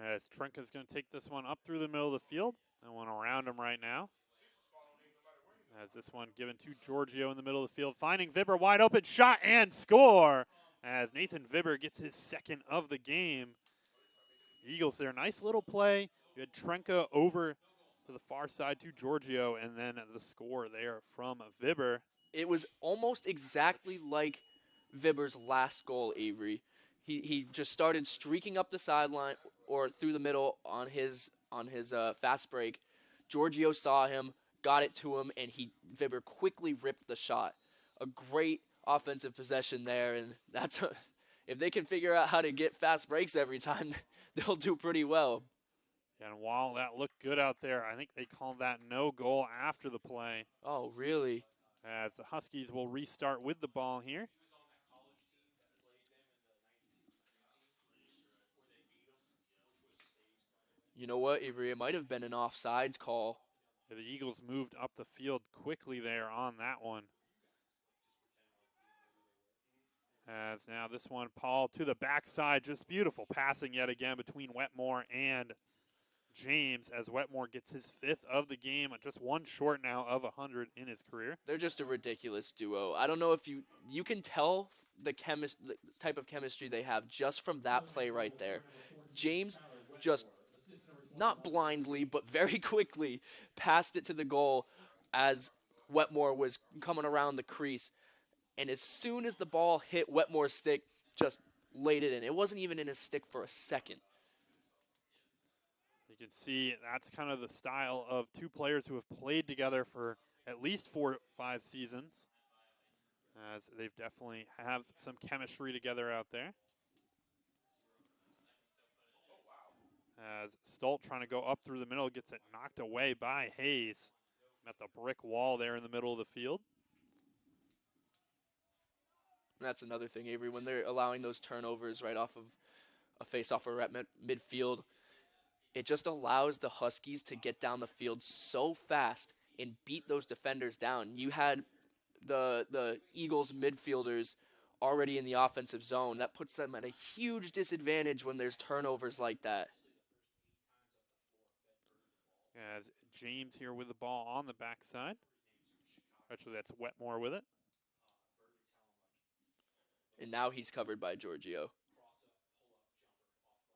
As Trenka's going to take this one up through the middle of the field. I want around him right now. As this one given to Giorgio in the middle of the field. Finding Vibber, wide open shot and score. As Nathan Vibber gets his second of the game. Eagles there, nice little play. You had Trenka over to the far side to Giorgio, and then the score there from Vibber. It was almost exactly like Vibber's last goal, Avery. He just started streaking up the sideline or through the middle on his fast break. Giorgio saw him, got it to him, and Vibber quickly ripped the shot. A great offensive possession there, and if they can figure out how to get fast breaks every time, they'll do pretty well. And while that looked good out there, I think they called that no goal after the play. Oh, really? As the Huskies will restart with the ball here. You know what, Avery? It might have been an offsides call. The Eagles moved up the field quickly there on that one. As now this one, Paul to the backside, just beautiful passing yet again between Wetmore and James, as Wetmore gets his fifth of the game, just one short now of 100 in his career. They're just a ridiculous duo. I don't know if you can tell the type of chemistry they have just from that play right there. James just not blindly, but very quickly passed it to the goal as Wetmore was coming around the crease. And as soon as the ball hit Wetmore's stick, just laid it in. It wasn't even in his stick for a second. You can see that's kind of the style of two players who have played together for at least 4 or 5 seasons. As they've definitely have some chemistry together out there. As Stolt trying to go up through the middle, gets it knocked away by Hayes. Met the brick wall there in the middle of the field. And that's another thing, Avery, when they're allowing those turnovers right off of a face-off or at midfield, it just allows the Huskies to get down the field so fast and beat those defenders down. You had the Eagles midfielders already in the offensive zone. That puts them at a huge disadvantage when there's turnovers like that. As James here with the ball on the backside. Actually, that's Wetmore with it. And now he's covered by Giorgio.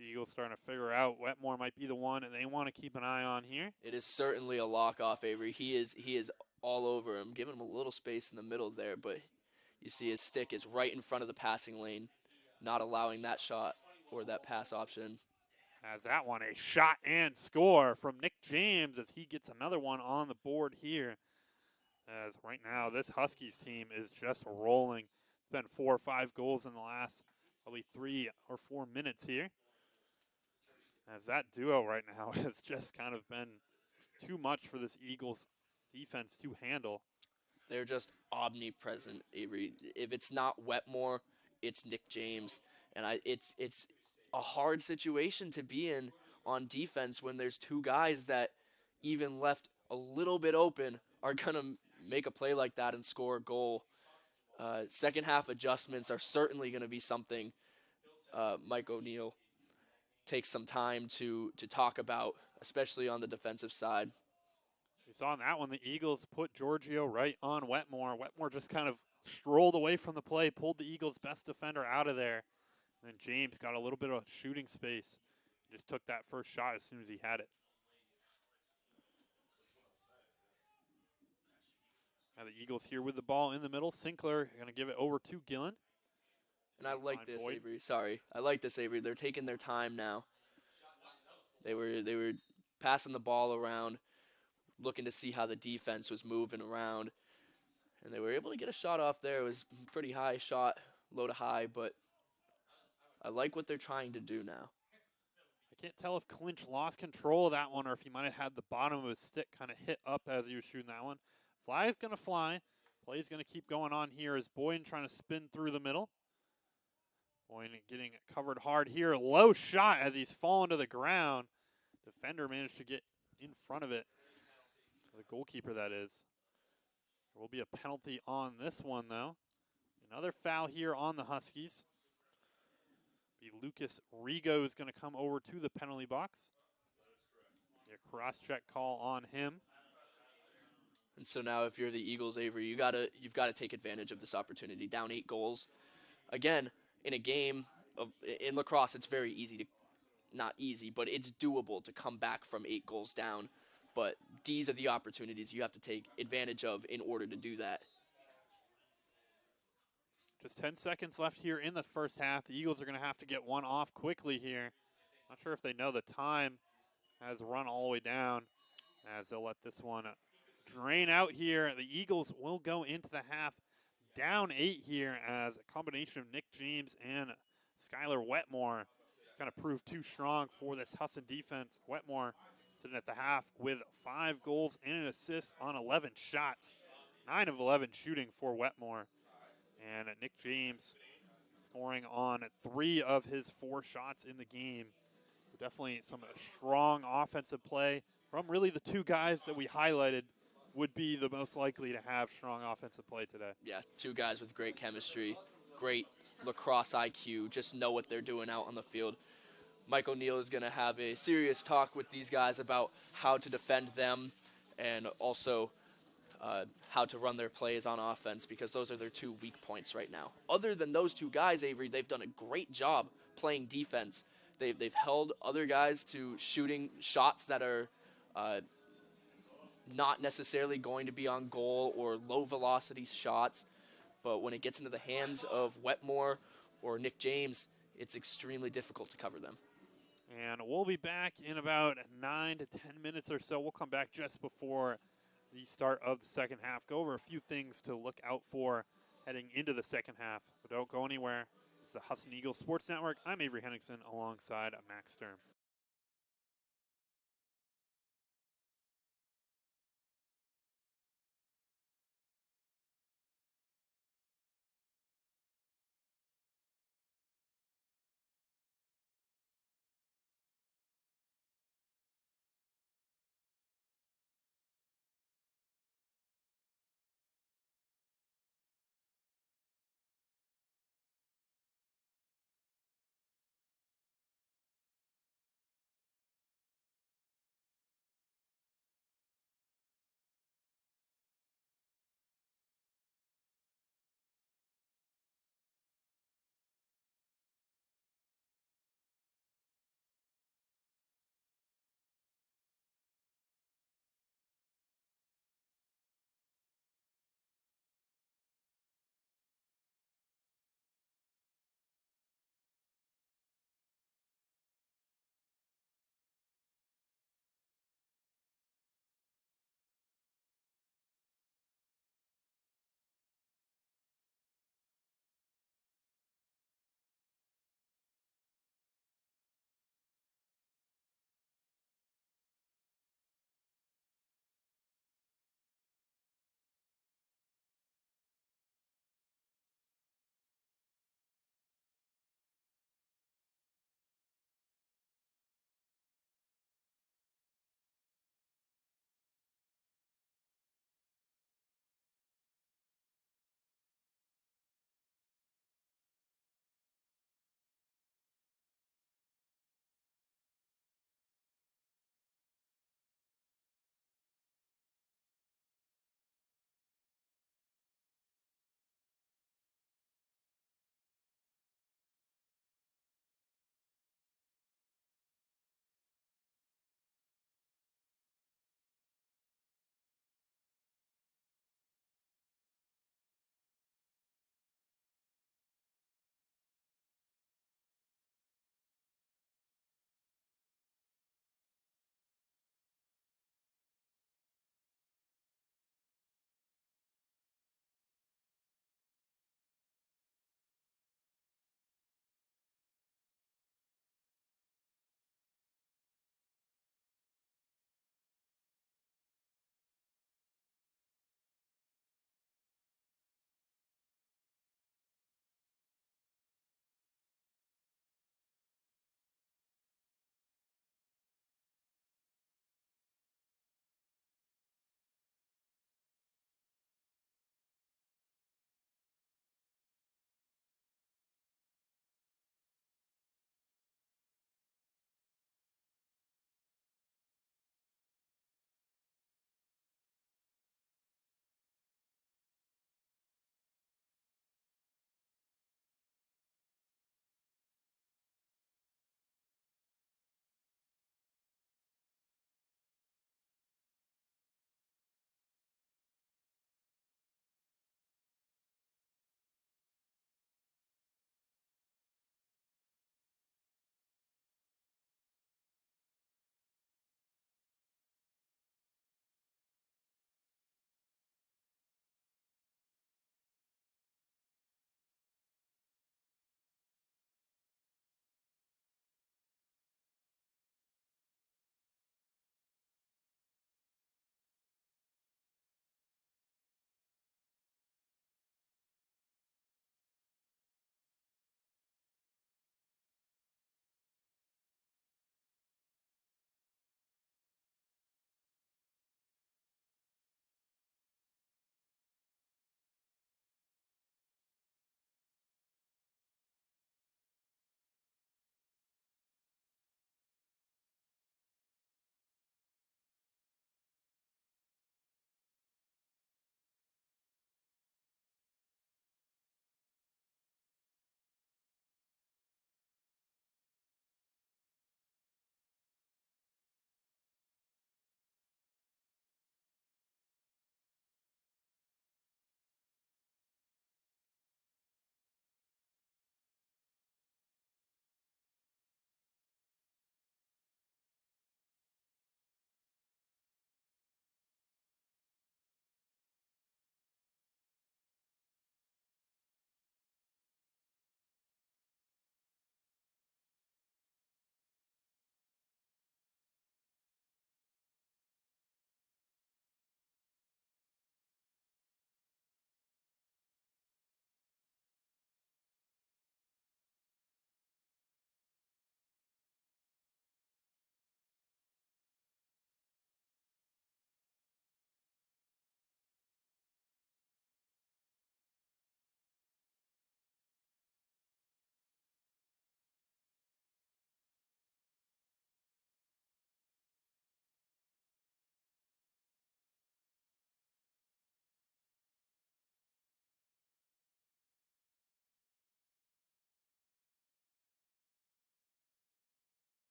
The Eagles starting to figure out Wetmore might be the one, and they want to keep an eye on here. It is certainly a lock-off, Avery. He is all over him, giving him a little space in the middle there, but you see his stick is right in front of the passing lane, not allowing that shot or that pass option. As that one, a shot and score from Nick James as he gets another one on the board here. As right now, this Huskies team is just rolling. It's been 4 or 5 goals in the last probably 3 or 4 minutes here. As that duo right now has just kind of been too much for this Eagles defense to handle. They're just omnipresent, Avery. If it's not Wetmore, it's Nick James. And it's a hard situation to be in on defense when there's 2 guys that even left a little bit open are going to make a play like that and score a goal. Second half adjustments are certainly going to be something Mike O'Neill takes some time to talk about, especially on the defensive side. We saw in that one the Eagles put Giorgio right on Wetmore. Wetmore just kind of strolled away from the play, pulled the Eagles' best defender out of there. And then James got a little bit of shooting space. Just took that first shot as soon as he had it. Now the Eagles here with the ball in the middle. Sinclair going to give it over to Gillen. And I like this, Avery. Sorry. I like this, Avery. They're taking their time now. They were passing the ball around, looking to see how the defense was moving around. And they were able to get a shot off there. It was a pretty high shot, low to high, but I like what they're trying to do now. I can't tell if Clinch lost control of that one or if he might have had the bottom of his stick kind of hit up as he was shooting that one. Fly is going to fly. Play's going to keep going on here as Boyden trying to spin through the middle. Boyden getting covered hard here. Low shot as he's fallen to the ground. Defender managed to get in front of it. The goalkeeper, that is. There will be a penalty on this one, though. Another foul here on the Huskies. Lucas Rigo is going to come over to the penalty box. A cross-check call on him. And so now if you're the Eagles, Avery, you've got to take advantage of this opportunity. Down 8 goals. Again, in a game in lacrosse, it's very easy to, not easy, but it's doable to come back from 8 goals down. But these are the opportunities you have to take advantage of in order to do that. Just 10 seconds left here in the first half. The Eagles are going to have to get one off quickly here. Not sure if they know the time has run all the way down as they'll let this one drain out here. The Eagles will go into the half down 8 here as a combination of Nick James and Skylar Wetmore has kind of proved too strong for this Husson defense. Wetmore sitting at the half with 5 goals and an assist on 11 shots. 9 of 11 shooting for Wetmore. And Nick James scoring on 3 of his 4 shots in the game. So definitely some strong offensive play from really the 2 guys that we highlighted would be the most likely to have strong offensive play today. Yeah, 2 guys with great chemistry, great lacrosse IQ, just know what they're doing out on the field. Mike O'Neill is going to have a serious talk with these guys about how to defend them and also how to run their plays on offense, because those are their 2 weak points right now. Other than those 2 guys, Avery, they've done a great job playing defense. They've held other guys to shooting shots that are not necessarily going to be on goal or low velocity shots, but when it gets into the hands of Wetmore or Nick James, it's extremely difficult to cover them. And we'll be back in about 9 to 10 minutes or so. We'll come back just before the start of the second half. Go over a few things to look out for heading into the second half. But don't go anywhere. It's the Husson Eagles Sports Network. I'm Avery Henningsen alongside Max Sturm.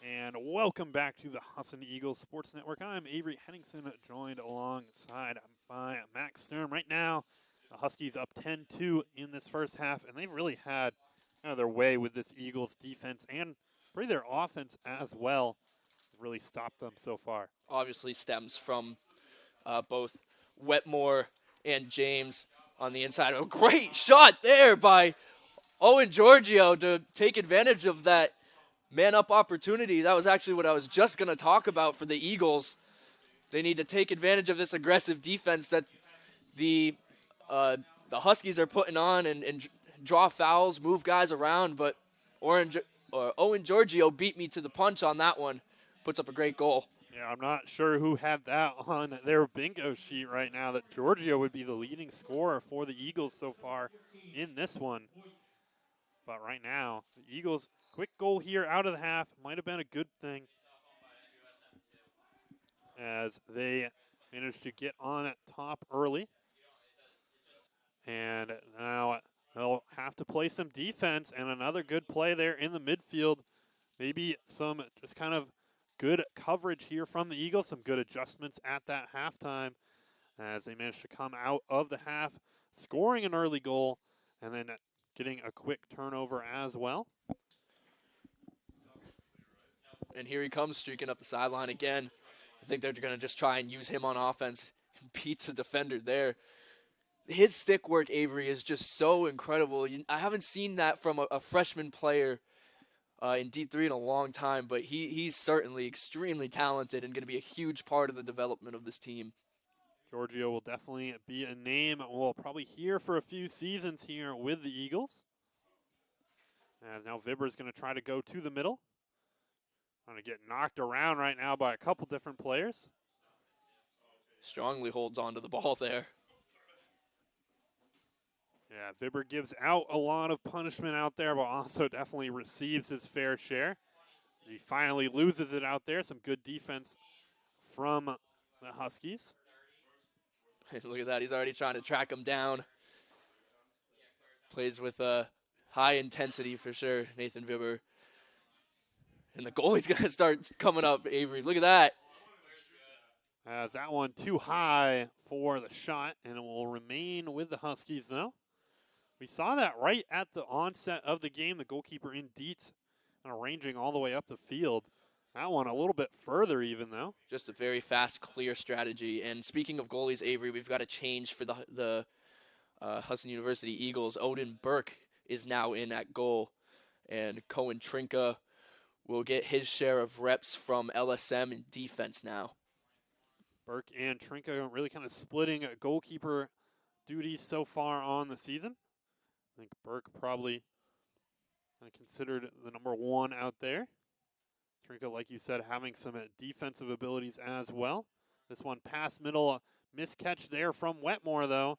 And welcome back to the Husson Eagles Sports Network. I'm Avery Henningsen, joined alongside by Max Stern. Right now, the Huskies up 10-2 in this first half, and they've really had kind of their way with this Eagles defense and pretty their offense as well. Really stopped them so far. Obviously stems from both Wetmore and James on the inside. A great shot there by Owen Giorgio to take advantage of that man-up opportunity. That was actually what I was just going to talk about for the Eagles. They need to take advantage of this aggressive defense that the Huskies are putting on and draw fouls, move guys around. But Owen Giorgio beat me to the punch on that one. Puts up a great goal. Yeah, I'm not sure who had that on their bingo sheet right now, that Giorgio would be the leading scorer for the Eagles so far in this one. But right now, the Eagles, quick goal here out of the half, might have been a good thing, as they managed to get on top early. And now they'll have to play some defense, and another good play there in the midfield. Maybe some just kind of good coverage here from the Eagles, some good adjustments at that halftime as they managed to come out of the half, scoring an early goal and then getting a quick turnover as well. And here he comes, streaking up the sideline again. I think they're going to just try and use him on offense. Beats a defender there. His stick work, Avery, is just so incredible. I haven't seen that from a freshman player in D3 in a long time, but he's certainly extremely talented and going to be a huge part of the development of this team. Giorgio will definitely be a name we'll probably hear for a few seasons here with the Eagles. As now Vibber's going to try to go to the middle. Trying to get knocked around right now by a couple different players. Strongly holds on to the ball there. Yeah, Vibber gives out a lot of punishment out there, but also definitely receives his fair share. He finally loses it out there. Some good defense from the Huskies. Look at that. He's already trying to track him down. Plays with high intensity for sure, Nathan Vibber. And the goalie's going to start coming up, Avery. Look at that. That one too high for the shot, and it will remain with the Huskies, though. We saw that right at the onset of the game, the goalkeeper in Dietz arranging all the way up the field. That one a little bit further even, though. Just a very fast, clear strategy. And speaking of goalies, Avery, we've got a change for the Husson University Eagles. Odin Burke is now in at goal, and Cohen Trinka will get his share of reps from LSM in defense now. Burke and Trinka really kind of splitting goalkeeper duties so far on the season. I think Burke probably considered the number one out there. Trinka, like you said, having some defensive abilities as well. This one past middle, miscatch there from Wetmore, though.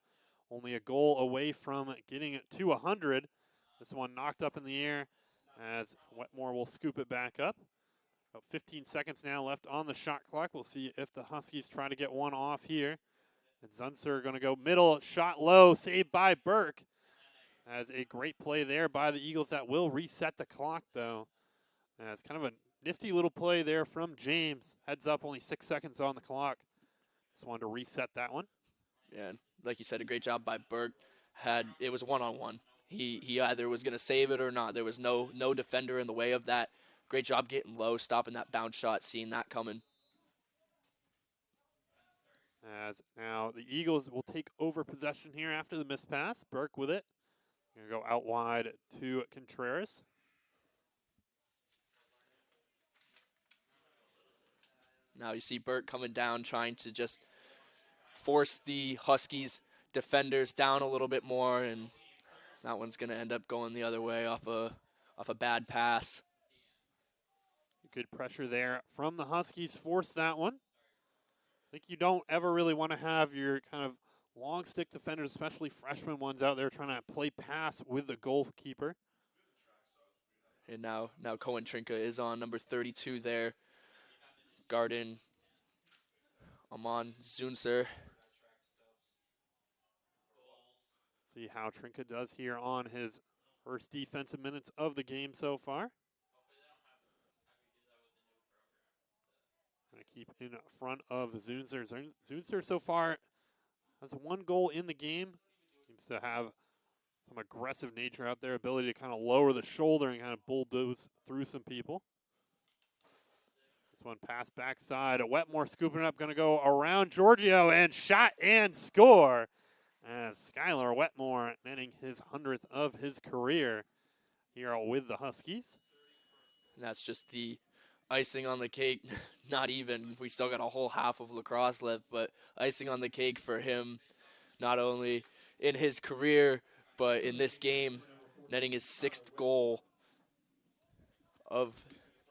Only a goal away from getting it to 100. This one knocked up in the air as Wetmore will scoop it back up. About 15 seconds now left on the shot clock. We'll see if the Huskies try to get one off here. And Zunzer going to go middle, shot low, saved by Burke. As a great play there by the Eagles that will reset the clock, though. As kind of a nifty little play there from James. Heads up, only 6 seconds on the clock. Just wanted to reset that one. Yeah, like you said, a great job by Burke. It was one-on-one. He either was going to save it or not. There was no defender in the way of that. Great job getting low, stopping that bounce shot, seeing that coming. As now the Eagles will take over possession here after the missed pass. Burke with it. Going to go out wide to Contreras. Now you see Burke coming down, trying to just force the Huskies defenders down a little bit more, and that one's going to end up going the other way off a bad pass. Good pressure there from the Huskies. Force that one. I think you don't ever really want to have your kind of long stick defenders, especially freshman ones out there trying to play pass with the goalkeeper. And now Cohen Trinka is on number 32 there. Garden, Amon Zunzer. See how Trinka does here on his first defensive minutes of the game so far. keep in front of Zunzer. Zunzer so far has 1 goal in the game. Seems to have some aggressive nature out there, ability to kind of lower the shoulder and kind of bulldoze through some people. This one passed backside. Wetmore scooping it up, going to go around Giorgio and shot and score. As Skylar Wetmore netting his 100th of his career here with the Huskies. And that's just the icing on the cake. Not even. We still got a whole half of lacrosse left, but icing on the cake for him, not only in his career, but in this game, netting his 6th goal of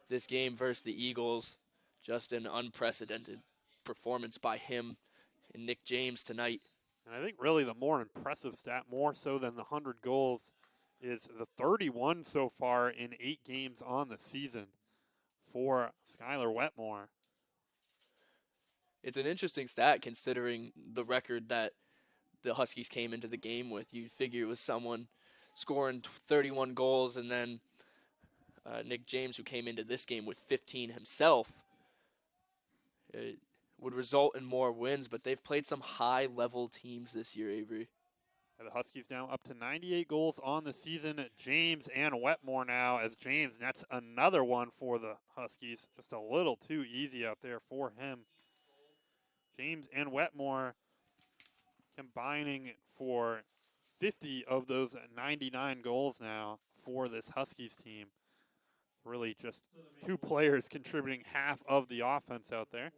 this game versus the Eagles. Just an unprecedented performance by him and Nick James tonight. And I think really the more impressive stat, more so than the 100 goals, is the 31 so far in 8 games on the season for Skylar Wetmore. It's an interesting stat considering the record that the Huskies came into the game with. You'd figure it was someone scoring 31 goals, and then Nick James, who came into this game with 15 himself, it would result in more wins, but they've played some high-level teams this year, Avery. The Huskies now up to 98 goals on the season. James and Wetmore now, as James nets another one for the Huskies. Just a little too easy out there for him. James and Wetmore combining for 50 of those 99 goals now for this Huskies team. Really just 2 players contributing half of the offense out there.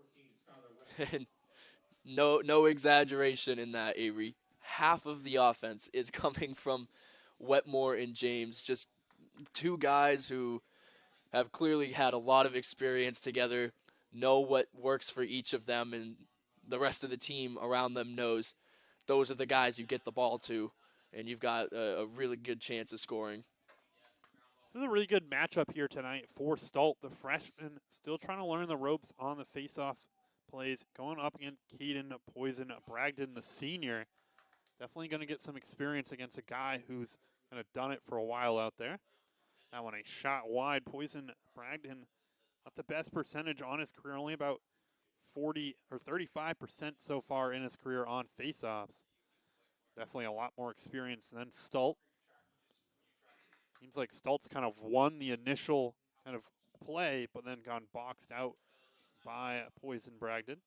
No exaggeration in that, Avery. Half of the offense is coming from Wetmore and James, just 2 guys who have clearly had a lot of experience together, know what works for each of them, and the rest of the team around them knows those are the guys you get the ball to, and you've got a really good chance of scoring. This is a really good matchup here tonight for Stalt, the freshman, still trying to learn the ropes on the face-off plays, going up against Caden Poison Bragdon, the senior. Definitely going to get some experience against a guy who's kind of done it for a while out there. That one a shot wide. Poison Bragdon, not the best percentage on his career, only about 40 or 35% so far in his career on face-offs. Definitely a lot more experience than Stalt. Seems like Stalt's kind of won the initial kind of play, but then gone boxed out by Poison Bragdon.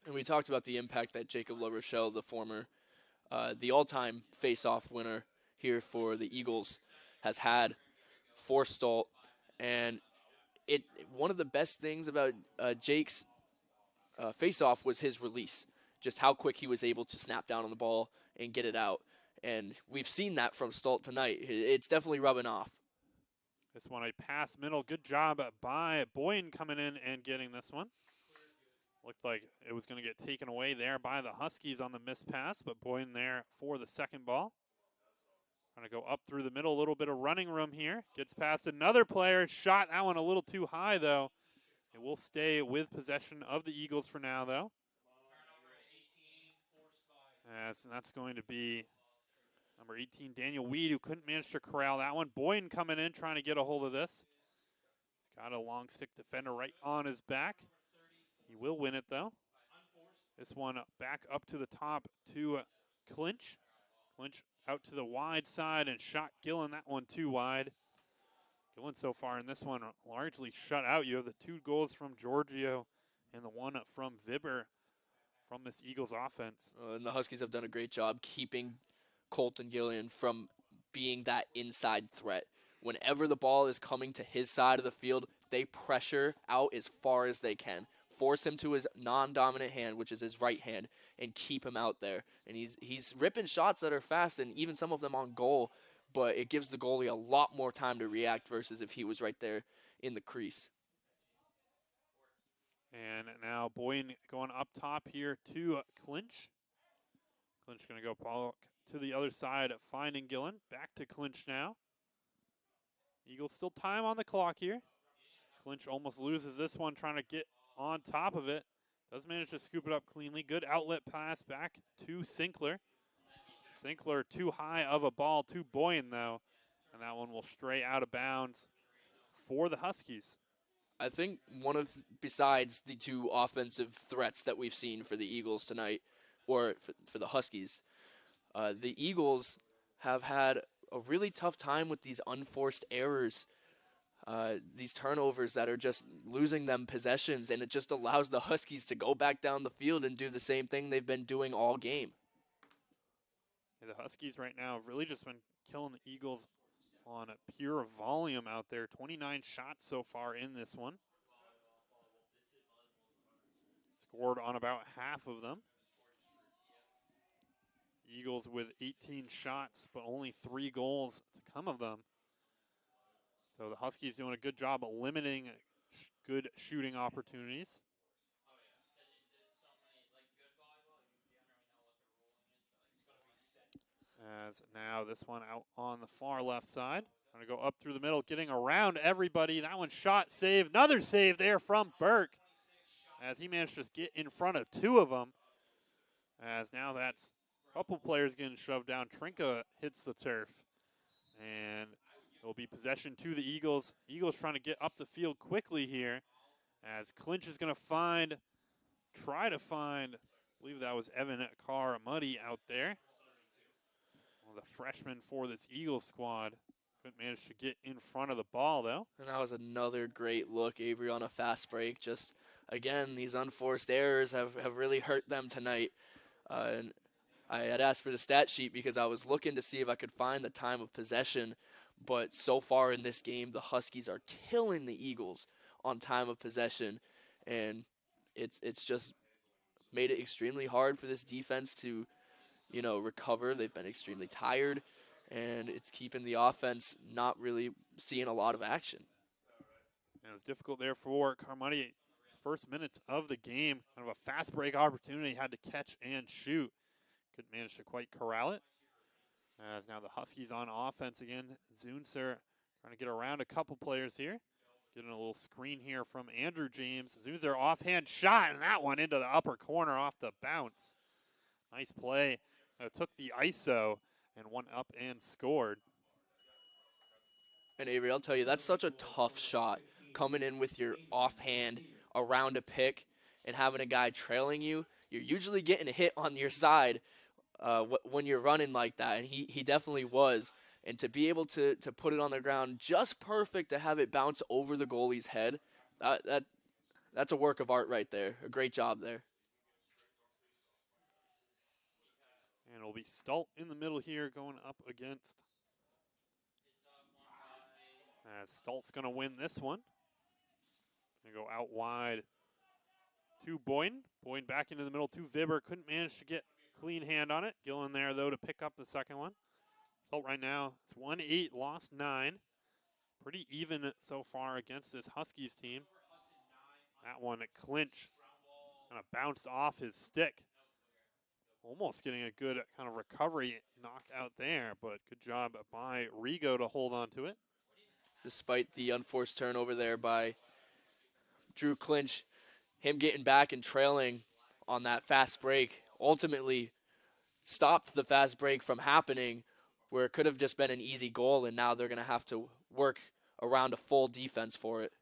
And we talked about the impact that Jacob LaRochelle, the former, the all-time face-off winner here for the Eagles, has had for Stalt. And one of the best things about Jake's face-off was his release, just how quick he was able to snap down on the ball and get it out. And we've seen that from Stalt tonight. It's definitely rubbing off. This one a pass middle. Good job by Boyne coming in and getting this one. Looked like it was going to get taken away there by the Huskies on the missed pass, but Boyne there for the second ball. Trying to go up through the middle, a little bit of running room here. Gets past another player. Shot that one a little too high, though. It will stay with possession of the Eagles for now, though. And that's going to be number 18, Daniel Weed, who couldn't manage to corral that one. Boyne coming in, trying to get a hold of this. He's got a long stick defender right on his back. He will win it, though. This one back up to the top to Clinch. Clinch out to the wide side and shot Gillen. That one too wide. Gillen so far in this one largely shut out. You have the 2 goals from Giorgio and the one from Vibber from this Eagles offense. And the Huskies have done a great job keeping Colton Gillian from being that inside threat. Whenever the ball is coming to his side of the field, they pressure out as far as they can. Force him to his non-dominant hand, which is his right hand, and keep him out there. And he's ripping shots that are fast, and even some of them on goal, but it gives the goalie a lot more time to react versus if he was right there in the crease. And now Boyne going up top here to Clinch. Clinch going to go ball to the other side, finding Gillen. Back to Clinch now. Eagles still time on the clock here. Clinch almost loses this one, trying to get on top of it. Does manage to scoop it up cleanly. Good outlet pass back to Sinkler. Sinkler too high of a ball to Boyne, though. And that one will stray out of bounds for the Huskies. I think besides the two offensive threats that we've seen for the Eagles tonight, or for the Huskies, the Eagles have had a really tough time with these unforced errors, these turnovers that are just losing them possessions, and it just allows the Huskies to go back down the field and do the same thing they've been doing all game. Yeah, the Huskies right now have really just been killing the Eagles on a pure volume out there. 29 shots so far in this one. Scored on about half of them. Eagles with 18 shots, but only 3 goals to come of them. So the Huskies doing a good job of limiting good shooting opportunities. As now this one out on the far left side. Going to go up through the middle, getting around everybody. That one shot saved. Another save there from Burke as he managed to get in front of 2 of them. As now that's a couple players getting shoved down. Trinka hits the turf. And it will be possession to the Eagles. Eagles trying to get up the field quickly here as Clinch is going to try to find, I believe that was Evan Carr-Muddy out there. Well, the freshman for this Eagles squad. Couldn't manage to get in front of the ball, though. And that was another great look, Avery, on a fast break. Just, again, these unforced errors have really hurt them tonight. And I had asked for the stat sheet because I was looking to see if I could find the time of possession. But so far in this game, the Huskies are killing the Eagles on time of possession. And it's just made it extremely hard for this defense to, recover. They've been extremely tired. And it's keeping the offense not really seeing a lot of action. And it was difficult there for Carmody. First minutes of the game, kind of a fast break opportunity, had to catch and shoot. Couldn't manage to quite corral it. As now the Huskies on offense again. Zunzer trying to get around a couple players here. Getting a little screen here from Andrew James. Zunzer offhand shot, and that one into the upper corner off the bounce. Nice play. Took the ISO and went up and scored. And Avery, I'll tell you, that's such a tough shot, coming in with your offhand around a pick and having a guy trailing you. You're usually getting a hit on your side when you're running like that, and he definitely was. And to be able to put it on the ground just perfect to have it bounce over the goalie's head, that's a work of art right there. A great job there. And it'll be Stalt in the middle here going up against. Stalt's going to win this one. Going to go out wide to Boyden. Boyden back into the middle to Vibber. Couldn't manage to get clean hand on it. Gillen there, though, to pick up the second one. Stalt right now, it's 1-8, lost 9. Pretty even so far against this Huskies team. That one at Clinch kind of bounced off his stick. Almost getting a good kind of recovery knockout there, but good job by Rigo to hold on to it. Despite the unforced turnover there by Drew Clinch, him getting back and trailing on that fast break ultimately stopped the fast break from happening, where it could have just been an easy goal, and now they're going to have to work around a full defense for it.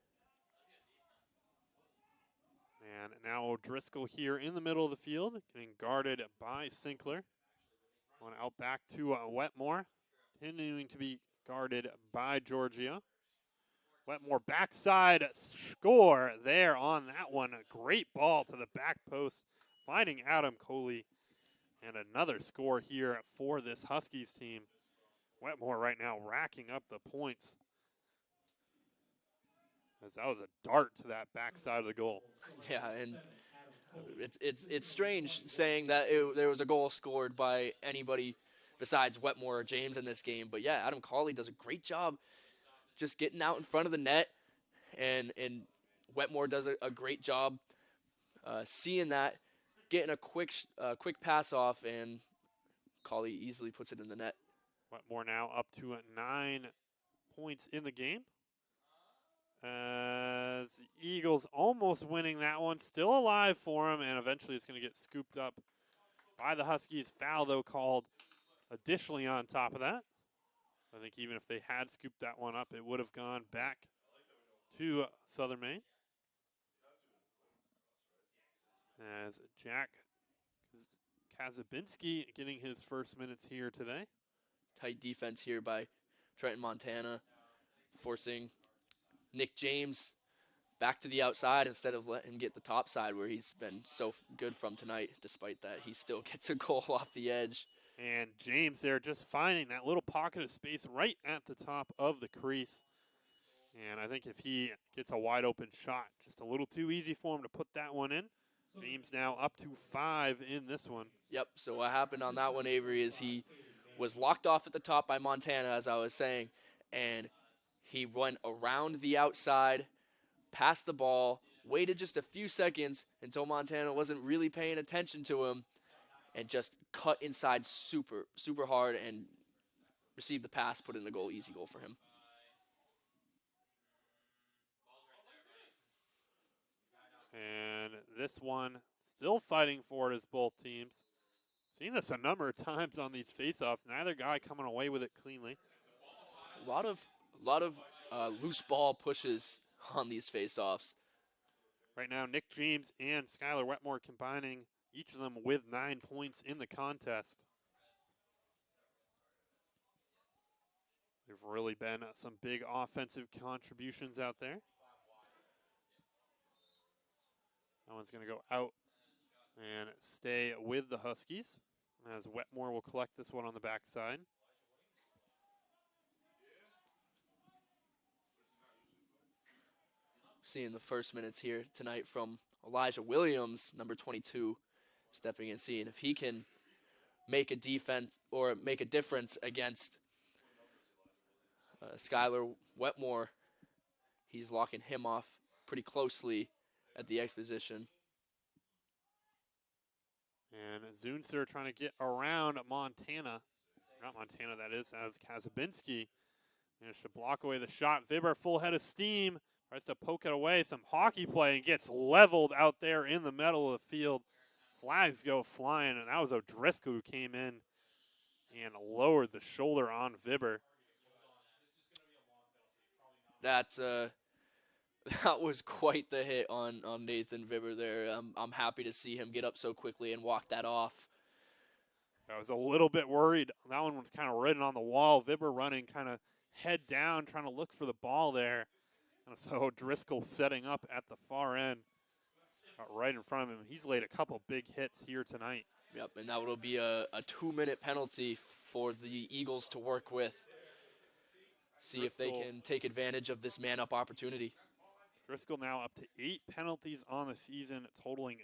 And now O'Driscoll here in the middle of the field, getting guarded by Sinkler. Going out back to Wetmore, continuing to be guarded by Georgia. Wetmore backside score there on that one. A great ball to the back post, finding Adam Coley. And another score here for this Huskies team. Wetmore right now racking up the points. As that was a dart to that backside of the goal. Yeah, and it's strange saying that there was a goal scored by anybody besides Wetmore or James in this game. But yeah, Adam Cawley does a great job just getting out in front of the net, and Wetmore does a great job seeing that, getting a quick pass off, and Cawley easily puts it in the net. Wetmore now up to 9 points in the game. As the Eagles almost winning that one, still alive for him, and eventually it's going to get scooped up by the Huskies. Foul, though, called additionally on top of that. I think even if they had scooped that one up, it would have gone back to Southern Maine. As Jack Kazabinski getting his first minutes here today. Tight defense here by Trenton Montana, forcing Nick James back to the outside instead of letting him get the top side where he's been so good from tonight. Despite that, he still gets a goal off the edge. And James there just finding that little pocket of space right at the top of the crease. And I think if he gets a wide open shot, just a little too easy for him to put that one in. James now up to 5 in this one. Yep, so what happened on that one, Avery, is he was locked off at the top by Montana, as I was saying, and he went around the outside, passed the ball, waited just a few seconds until Montana wasn't really paying attention to him, and just cut inside super, super hard and received the pass, put in the goal, easy goal for him. And this one still fighting for it as both teams. Seen this a number of times on these faceoffs. Neither guy coming away with it cleanly. A lot of loose ball pushes on these faceoffs. Right now, Nick James and Skylar Wetmore combining, each of them with 9 points in the contest. There've really been some big offensive contributions out there. That one's going to go out and stay with the Huskies, as Wetmore will collect this one on the backside. Seeing the first minutes here tonight from Elijah Williams, number 22, stepping in, seeing if he can make a defense or make a difference against Skylar Wetmore. He's locking him off pretty closely at the exposition. And Zunzer trying to get around Montana. Not Montana, that is, as Kazabinski managed to block away the shot. Vibber full head of steam. Tries to poke it away. Some hockey play and gets leveled out there in the middle of the field. Flags go flying, and that was O'Driscoll who came in and lowered the shoulder on Vibber. That was quite the hit on Nathan Vibber there. I'm happy to see him get up so quickly and walk that off. I was a little bit worried. That one was kind of written on the wall. Vibber running kind of head down, trying to look for the ball there. And so Driscoll setting up at the far end, right in front of him. He's laid a couple big hits here tonight. Yep, and that will be a 2-minute penalty for the Eagles to work with. See if they can take advantage of this man-up opportunity. Driscoll now up to 8 penalties on the season, totaling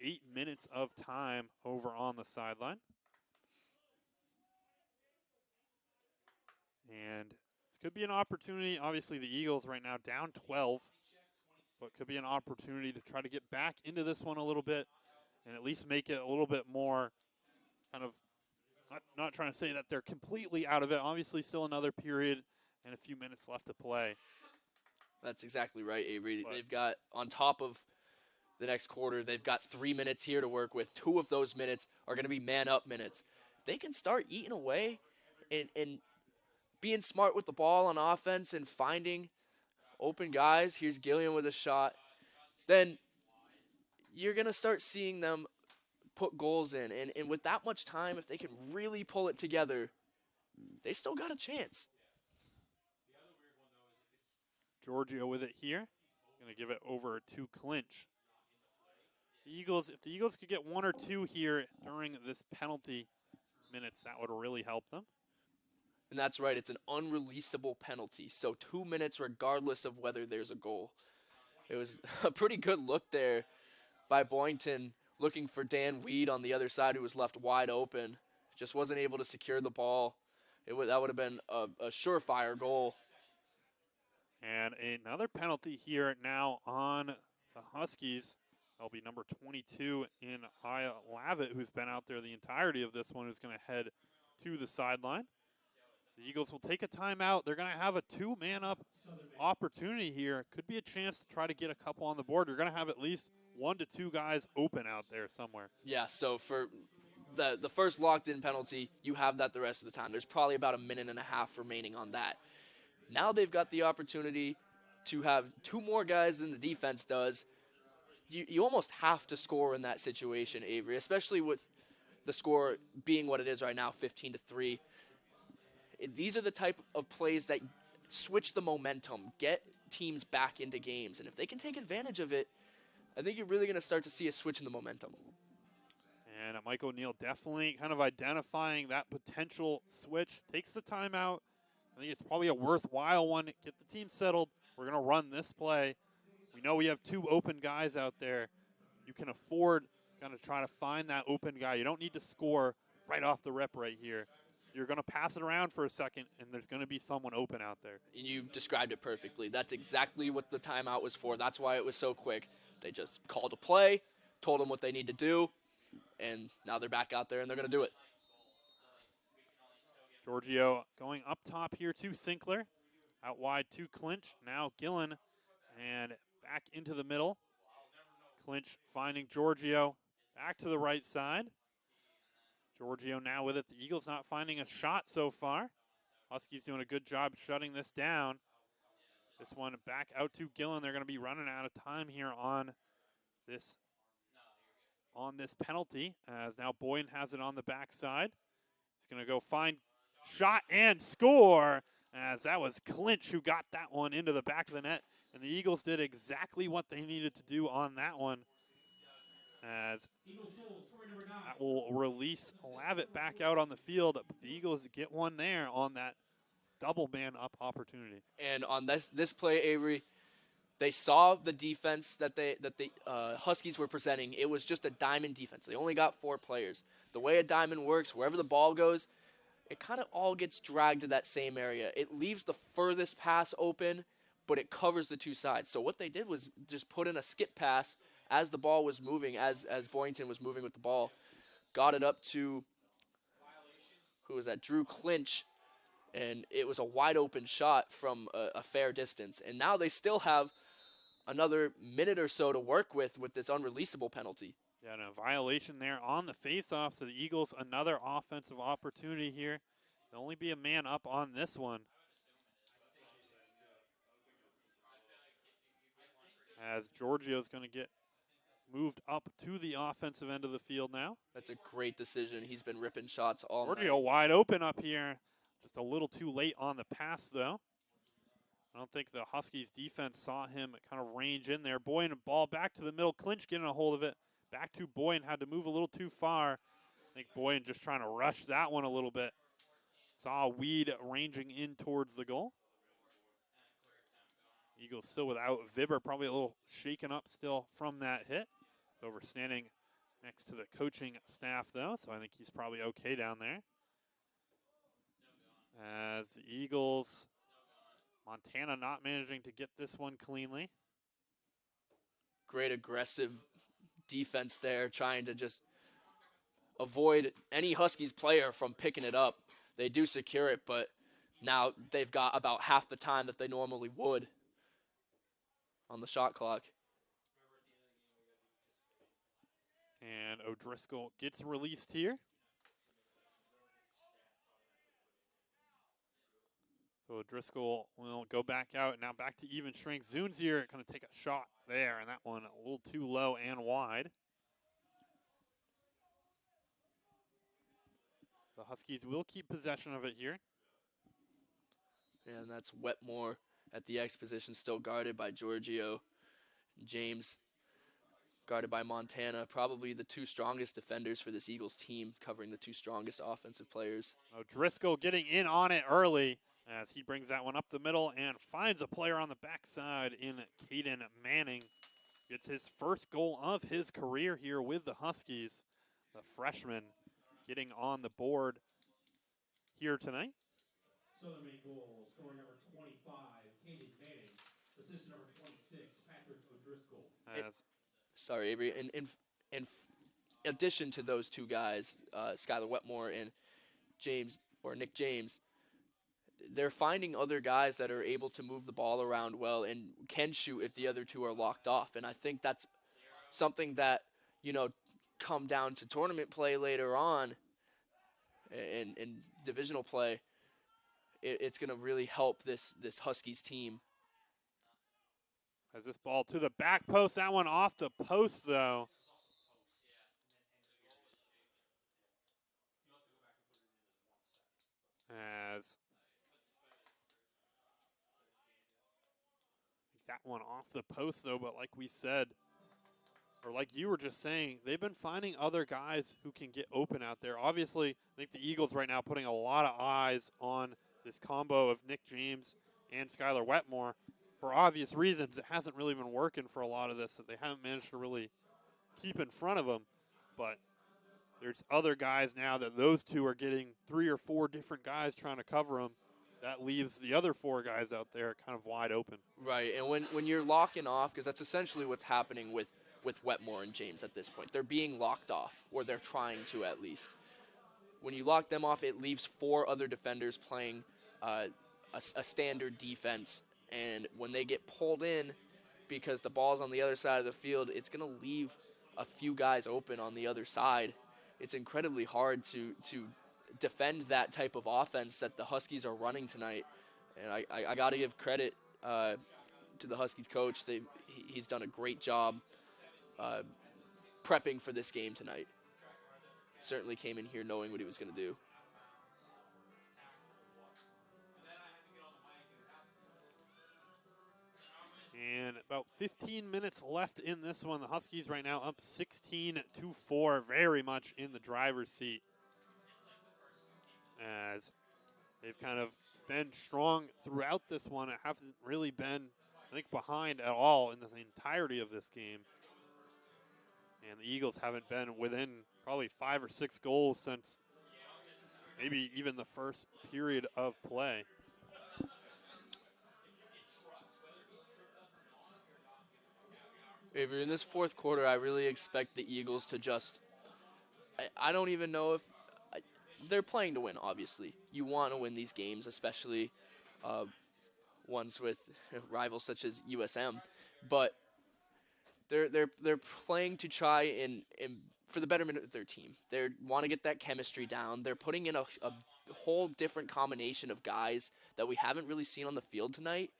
8 minutes of time over on the sideline. And this could be an opportunity. Obviously, the Eagles right now down 12, but could be an opportunity to try to get back into this one a little bit and at least make it a little bit more kind of, not trying to say that they're completely out of it. Obviously, still another period and a few minutes left to play. That's exactly right, Avery. They've got, on top of the next quarter, they've got 3 minutes here to work with. 2 of those minutes are going to be man-up minutes. They can start eating away and being smart with the ball on offense and finding open guys. Here's Gilliam with a shot. Then you're going to start seeing them put goals in. And with that much time, if they can really pull it together, they still got a chance. Giorgio with it here. Going to give it over to Clinch. The Eagles, if the Eagles could get 1 or 2 here during this penalty minutes, that would really help them. And that's right, it's an unreleasable penalty. So 2 minutes regardless of whether there's a goal. It was a pretty good look there by Boynton, looking for Dan Weed on the other side, who was left wide open. Just wasn't able to secure the ball. That would have been a surefire goal. And another penalty here now on the Huskies. That'll be number 22 in Aya Lavitt, who's been out there the entirety of this one, who's going to head to the sideline. The Eagles will take a timeout. They're going to have a 2-man-up opportunity here. Could be a chance to try to get a couple on the board. You're going to have at least 1 to 2 guys open out there somewhere. Yeah, so for the first locked-in penalty, you have that the rest of the time. There's probably about a minute and a half remaining on that. Now they've got the opportunity to have 2 more guys than the defense does, you almost have to score in that situation, Avery, especially with the score being what it is right now, 15-3. These are the type of plays that switch the momentum, get teams back into games. And if they can take advantage of it, I think you're really going to start to see a switch in the momentum. And Mike O'Neill definitely kind of identifying that potential switch. Takes the timeout. I think it's probably a worthwhile one. Get the team settled. We're going to run this play. We know we have 2 open guys out there. You can afford kind of trying to find that open guy. You don't need to score right off the rip right here. You're going to pass it around for a second, and there's going to be someone open out there. And you described it perfectly. That's exactly what the timeout was for. That's why it was so quick. They just called a play, told them what they need to do, and now they're back out there, and they're going to do it. Giorgio going up top here to Sinclair. Out wide to Clinch. Now Gillen, and back into the middle. Clinch finding Giorgio. Back to the right side. Giorgio now with it. The Eagles not finding a shot so far. Huskies doing a good job shutting this down. This one back out to Gillen. They're going to be running out of time here on this penalty, as now Boyden has it on the backside. He's going to go find shot and score, as that was Clinch who got that one into the back of the net. And the Eagles did exactly what they needed to do on that one, as that will release Lavitt back out on the field. But the Eagles get one there on that double man up opportunity. And on this play, Avery, they saw the defense that the Huskies were presenting. It was just a diamond defense. They only got 4 players. The way a diamond works, wherever the ball goes, it kind of all gets dragged to that same area. It leaves the furthest pass open, but it covers the 2 sides. So what they did was just put in a skip pass as the ball was moving, as Boynton was moving with the ball. Got it up to, who was that, Drew Clinch, and it was a wide open shot from a fair distance. And now they still have another minute or so to work with this unreleasable penalty. Yeah, and a violation there on the faceoff. So the Eagles, another offensive opportunity here. There'll only be a man up on this one, as Giorgio's going to get moved up to the offensive end of the field now. That's a great decision. He's been ripping shots all Giorgio night. wide open up here. Just a little too late on the pass, though. I don't think the Huskies defense saw him kind of range in there. Boyden, ball back to the middle. Clinch getting a hold of it. Back to Boyden. Had to move a little too far. I think Boyden just trying to rush that one a little bit. Saw Weed ranging in towards the goal. Eagles still without Vibber. Probably a little shaken up still from that hit. Over standing next to the coaching staff, though, so I think he's probably okay down there. As the Eagles, Montana not managing to get this one cleanly. Great aggressive defense there, trying to just avoid any Huskies player from picking it up. They do secure it, but now they've got about half the time that they normally would on the shot clock. And O'Driscoll gets released here. So O'Driscoll will go back out. Now back to even strength. Zunes here going to take a shot there, and that one a little too low and wide. The Huskies will keep possession of it here. And that's Wetmore at the X position, still guarded by Giorgio. James guarded by Montana, probably the 2 strongest defenders for this Eagles team, covering the 2 strongest offensive players. O'Driscoll getting in on it early as he brings that one up the middle and finds a player on the backside in Caden Manning. Gets his first goal of his career here with the Huskies. The freshman getting on the board here tonight. Southern Maine goal, scoring number 25, Caden Manning. Assist number 26, Patrick O'Driscoll. Sorry, Avery. In addition to those 2 guys, Skylar Wetmore and Nick James, they're finding other guys that are able to move the ball around well and can shoot if the other 2 are locked off. And I think that's something that, come down to tournament play later on and divisional play. It's going to really help this Huskies team. As this ball to the back post, that one off the post though. As that one off the post though, but like we said, or like you were just saying, they've been finding other guys who can get open out there. Obviously, I think the Eagles right now putting a lot of eyes on this combo of Nick James and Skylar Wetmore. For obvious reasons, it hasn't really been working for a lot of this, that they haven't managed to really keep in front of them. But there's other guys now that those two are getting 3 or 4 different guys trying to cover them. That leaves the other 4 guys out there kind of wide open. Right, and when you're locking off, because that's essentially what's happening with Wetmore and James at this point. They're being locked off, or they're trying to at least. When you lock them off, it leaves 4 other defenders playing a standard defense, and when they get pulled in because the ball's on the other side of the field, it's going to leave a few guys open on the other side. It's incredibly hard to defend that type of offense that the Huskies are running tonight, and I got to give credit to the Huskies coach. He's done a great job prepping for this game tonight. Certainly came in here knowing what he was going to do. And about 15 minutes left in this one. The Huskies right now up 16-4, very much in the driver's seat, as they've kind of been strong throughout this one. It hasn't really been, I think, behind at all in the entirety of this game. And the Eagles haven't been within probably 5 or 6 goals since maybe even the first period of play. Avery, in this fourth quarter, I really expect the Eagles to just, I don't even know if, they're playing to win, obviously. You want to win these games, especially ones with rivals such as USM. But they're playing to try and for the betterment of their team. They want to get that chemistry down. They're putting in a whole different combination of guys that we haven't really seen on the field tonight.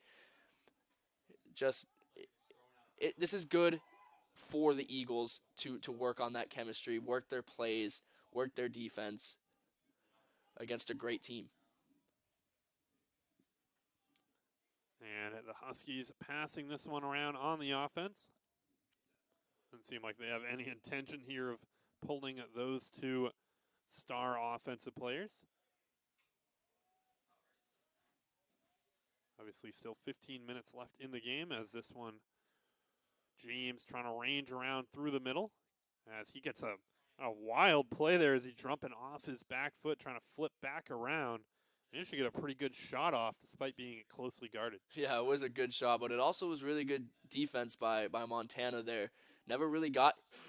This is good for the Eagles to work on that chemistry, work their plays, work their defense against a great team. And the Huskies passing this one around on the offense. Doesn't seem like they have any intention here of pulling those 2 star offensive players. Obviously still 15 minutes left in the game as this one, James trying to range around through the middle as he gets a wild play there as he's jumping off his back foot, trying to flip back around. Managed to get a pretty good shot off despite being closely guarded. Yeah, it was a good shot, but it also was really good defense by Montana there. Never really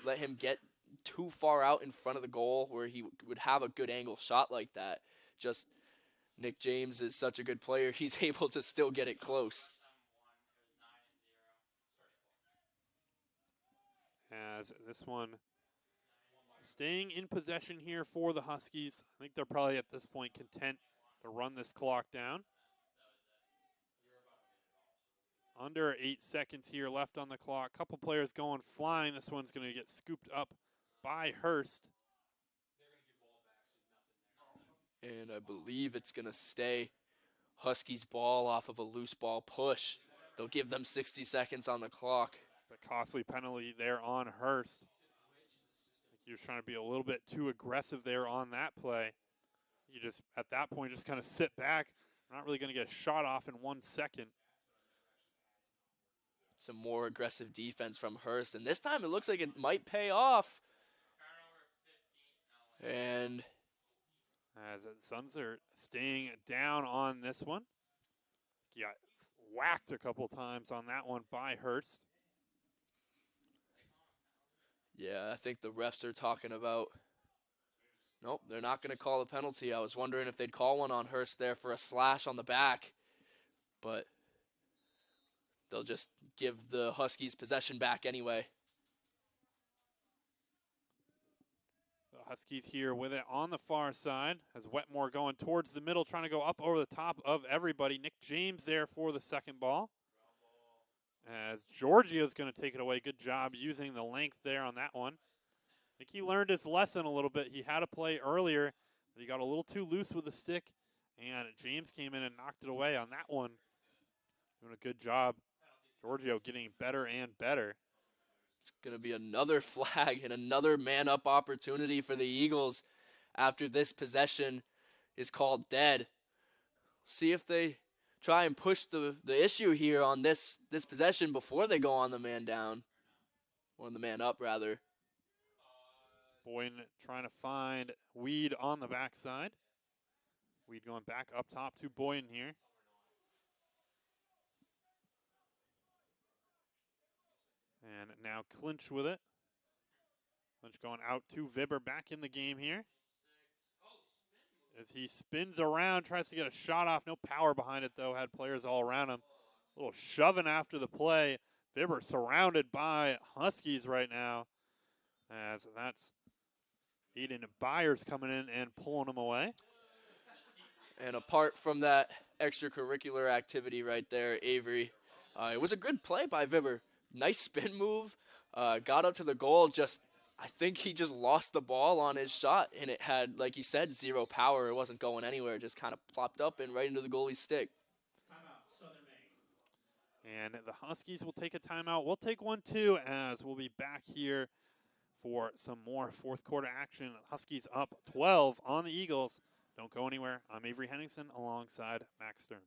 let him get too far out in front of the goal where he would have a good angle shot like that. Just Nick James is such a good player, he's able to still get it close. As this one staying in possession here for the Huskies. I think they're probably at this point content to run this clock down. Under 8 seconds here left on the clock. Couple players going flying. This one's going to get scooped up by Hurst. And I believe it's going to stay Huskies ball off of a loose ball push. They'll give them 60 seconds on the clock. It's a costly penalty there on Hurst. I think he was trying to be a little bit too aggressive there on that play. You just, at that point, just kind of sit back. Not really going to get a shot off in 1 second. Some more aggressive defense from Hurst. And this time it looks like it might pay off. And as the Suns are staying down on this one. Got whacked a couple times on that one by Hurst. Yeah, I think the refs are talking about, nope, they're not going to call a penalty. I was wondering if they'd call one on Hurst there for a slash on the back. But they'll just give the Huskies possession back anyway. The Huskies here with it on the far side as Wetmore going towards the middle, trying to go up over the top of everybody. Nick James there for the second ball. as Giorgio's going to take it away. Good job using the length there on that one. I think he learned his lesson a little bit. He had a play earlier, but he got a little too loose with the stick, and James came in and knocked it away on that one. Doing a good job. Giorgio getting better and better. It's going to be another flag and another man-up opportunity for the Eagles after this possession is called dead. See if they try and push the issue here on this possession before they go on the man down. Or on the man up, rather. Boyden trying to find Weed on the backside. Weed going back up top to Boyden here. And now Clinch with it. Clinch going out to Vibber, back in the game here. As he spins around, tries to get a shot off. No power behind it, though. Had players all around him. A little shoving after the play. Vibber surrounded by Huskies right now. As that's Aiden Byers coming in and pulling him away. And apart from that extracurricular activity right there, Avery, it was a good play by Vibber. Nice spin move. Got up to the goal. I think he just lost the ball on his shot, and it had, like you said, zero power. It wasn't going anywhere. It just kind of plopped up and right into the goalie's stick. Timeout, Southern Maine. And the Huskies will take a timeout. We'll take one too, as we'll be back here for some more fourth quarter action. Huskies up 12 on the Eagles. Don't go anywhere. I'm Avery Henningsen alongside Max Stern.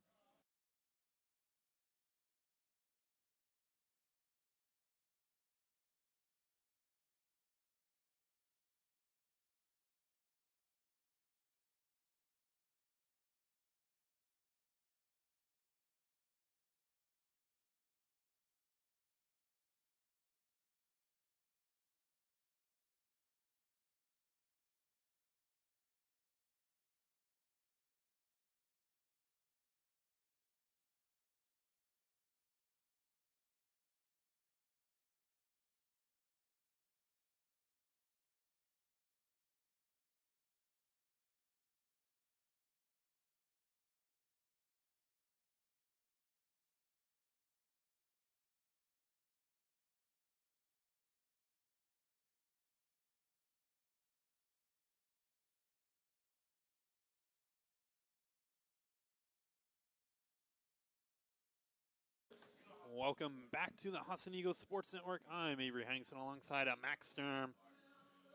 Welcome back to the Husson Eagles Sports Network. I'm Avery Henningsen alongside Max Sturm.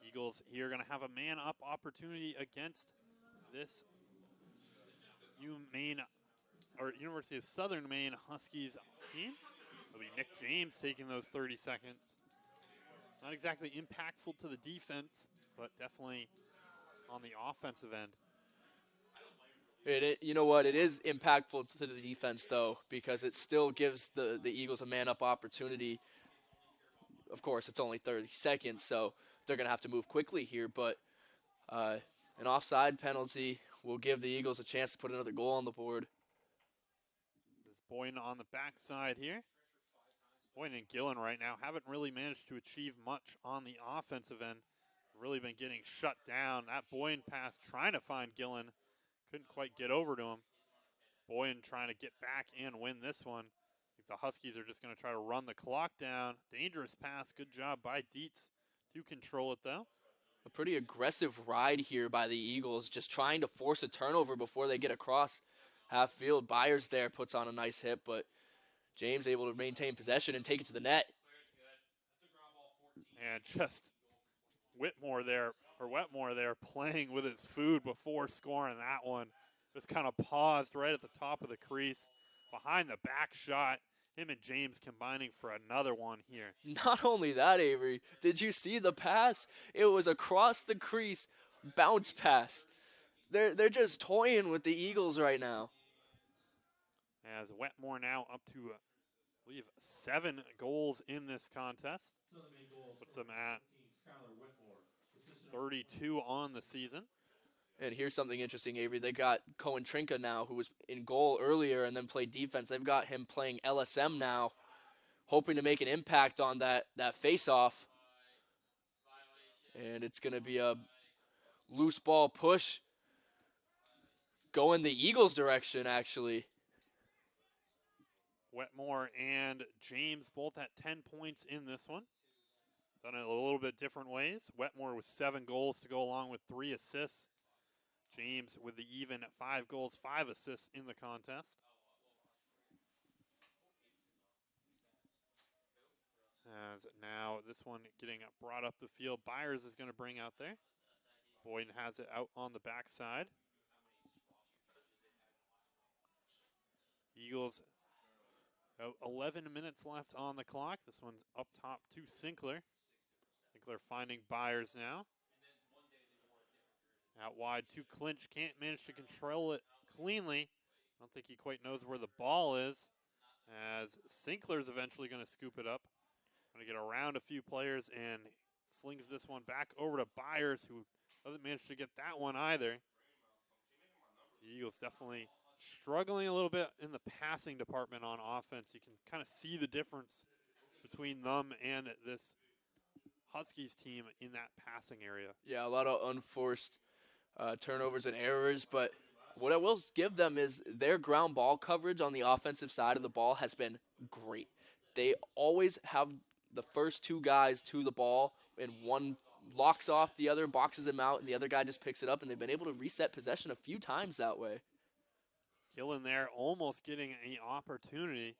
Eagles here going to have a man-up opportunity against this University of Southern Maine Huskies team. It'll be Nick James taking those 30 seconds. Not exactly impactful to the defense, but definitely on the offensive end. You know what? It is impactful to the defense, though, because it still gives the Eagles a man-up opportunity. Of course, it's only 30 seconds, so they're going to have to move quickly here. But an offside penalty will give the Eagles a chance to put another goal on the board. This Boyden on the backside here. Boyden and Gillen right now haven't really managed to achieve much on the offensive end. Really been getting shut down. That Boyden pass trying to find Gillen. Couldn't quite get over to him. Boyden trying to get back and win this one. I think the Huskies are just going to try to run the clock down. Dangerous pass. Good job by Dietz to control it, though. A pretty aggressive ride here by the Eagles, just trying to force a turnover before they get across half field. Byers there puts on a nice hit, but James able to maintain possession and take it to the net. And just Wetmore there playing with his food before scoring that one. Just kind of paused right at the top of the crease. Behind the back shot. Him and James combining for another one here. Not only that, Avery, did you see the pass? It was across the crease, bounce pass. They're just toying with the Eagles right now. As Wetmore now up to, I believe, 7 goals in this contest. Puts them at 32 on the season. And here's something interesting, Avery. They got Cohen Trinka now, who was in goal earlier and then played defense. They've got him playing LSM now, hoping to make an impact on that face-off. And it's going to be a loose ball push going the Eagles' direction, actually. Wetmore and James both at 10 points in this one. Done it a little bit different ways. Wetmore with 7 goals to go along with 3 assists. James with the even 5 goals, 5 assists in the contest. As now this one getting brought up the field. Byers is going to bring out there. Boyden has it out on the backside. Eagles, 11 minutes left on the clock. This one's up top to Sinclair. Sinclair finding Byers now. Out wide to Clinch. Can't manage to control it cleanly. I don't think he quite knows where the ball is. As Sinclair's eventually going to scoop it up. Going to get around a few players and slings this one back over to Byers, who doesn't manage to get that one either. The Eagles definitely struggling a little bit in the passing department on offense. You can kind of see the difference between them and this Huskies team in that passing area. Yeah, a lot of unforced turnovers and errors, but what I will give them is their ground ball coverage on the offensive side of the ball has been great. They always have the first 2 guys to the ball, and one locks off the other, boxes him out, and the other guy just picks it up, and they've been able to reset possession a few times that way. Killen there almost getting an opportunity.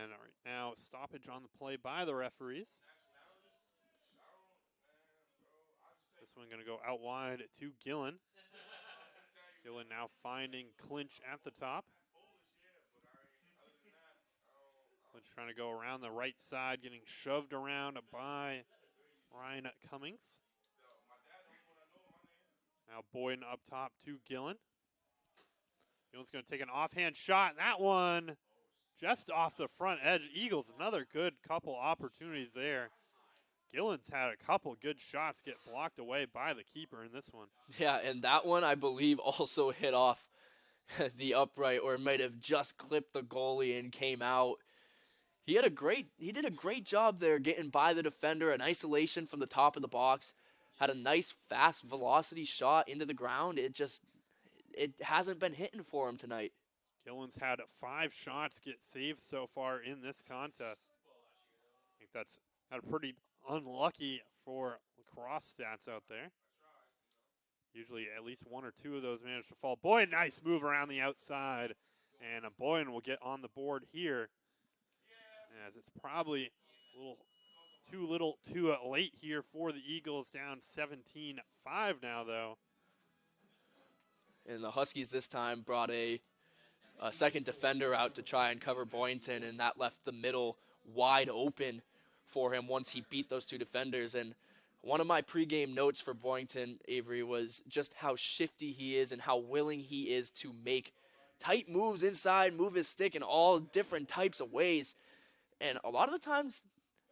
And right now, stoppage on the play by the referees. This one going to go out wide to Gillen. Gillen now finding Clinch at the top. Clinch trying to go around the right side, getting shoved around by Ryan Cummings. Now Boyden up top to Gillen. Gillen's going to take an offhand shot. That one just off the front edge. Eagles, another good couple opportunities there. Gillen's had a couple good shots get blocked away by the keeper in this one. Yeah, and that one, I believe, also hit off the upright, or might have just clipped the goalie and came out. He did a great job there getting by the defender, an isolation from the top of the box. Had a nice, fast velocity shot into the ground. It hasn't been hitting for him tonight. Gillen's had 5 shots get saved so far in this contest. I think that's pretty unlucky for Lacrosse stats out there. Usually at least 1 or 2 of those manage to fall. Boyden, nice move around the outside. And Boyden will get on the board here. As it's probably a little too late here for the Eagles, down 17-5 now, though. And the Huskies this time brought a second defender out to try and cover Boynton, and that left the middle wide open for him once he beat those 2 defenders. And one of my pregame notes for Boynton, Avery, was just how shifty he is and how willing he is to make tight moves inside, move his stick in all different types of ways. And a lot of the times,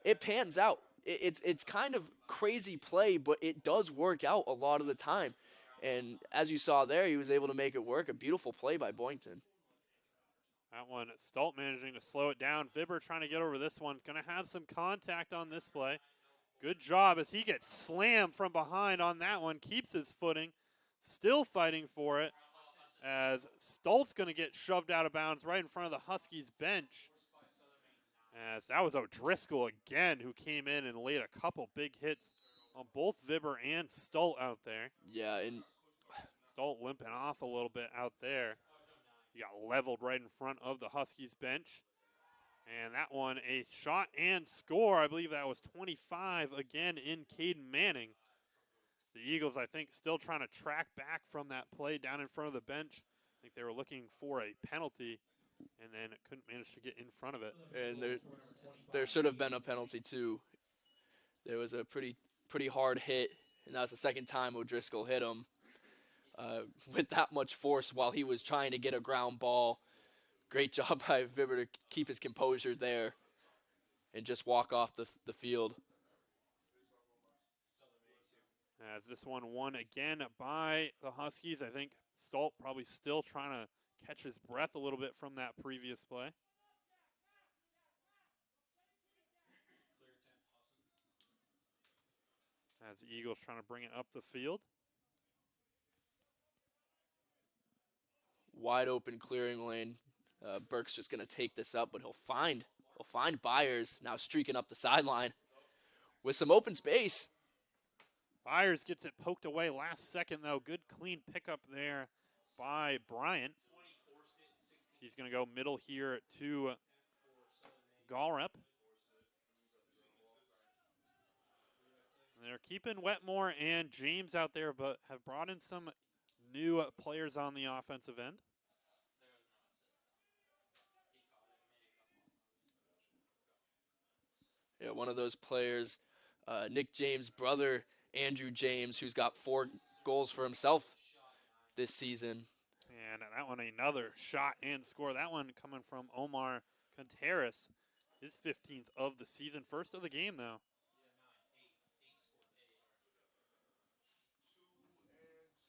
it pans out. It's kind of crazy play, but it does work out a lot of the time. And as you saw there, he was able to make it work. A beautiful play by Boynton. That one, Stolt managing to slow it down. Vibber trying to get over this one. Going to have some contact on this play. Good job as he gets slammed from behind on that one. Keeps his footing. Still fighting for it. As Stolt's going to get shoved out of bounds right in front of the Huskies bench. As that was O'Driscoll again, who came in and laid a couple big hits on both Vibber and Stolt out there. Yeah, and Stolt limping off a little bit out there. He got leveled right in front of the Huskies bench. And that one, a shot and score. I believe that was 25 again in Caden Manning. The Eagles, I think, still trying to track back from that play down in front of the bench. I think they were looking for a penalty and then couldn't manage to get in front of it. And there should have been a penalty too. There was a pretty hard hit, and that was the second time O'Driscoll hit him with that much force while he was trying to get a ground ball. Great job by Vibber to keep his composure there and just walk off the field. As this one won again by the Huskies, I think Stolt probably still trying to catch his breath a little bit from that previous play. as the Eagles trying to bring it up the field. Wide open clearing lane. Burke's just going to take this up, but he'll find Byers now streaking up the sideline with some open space. Byers gets it poked away last second, though. Good clean pickup there by Bryant. He's going to go middle here to Galrup. They're keeping Wetmore and James out there, but have brought in some new players on the offensive end. Yeah, one of those players, Nick James' brother, Andrew James, who's got 4 goals for himself this season. And that one, another shot and score. That one coming from Omar Contreras, his 15th of the season. First of the game, though.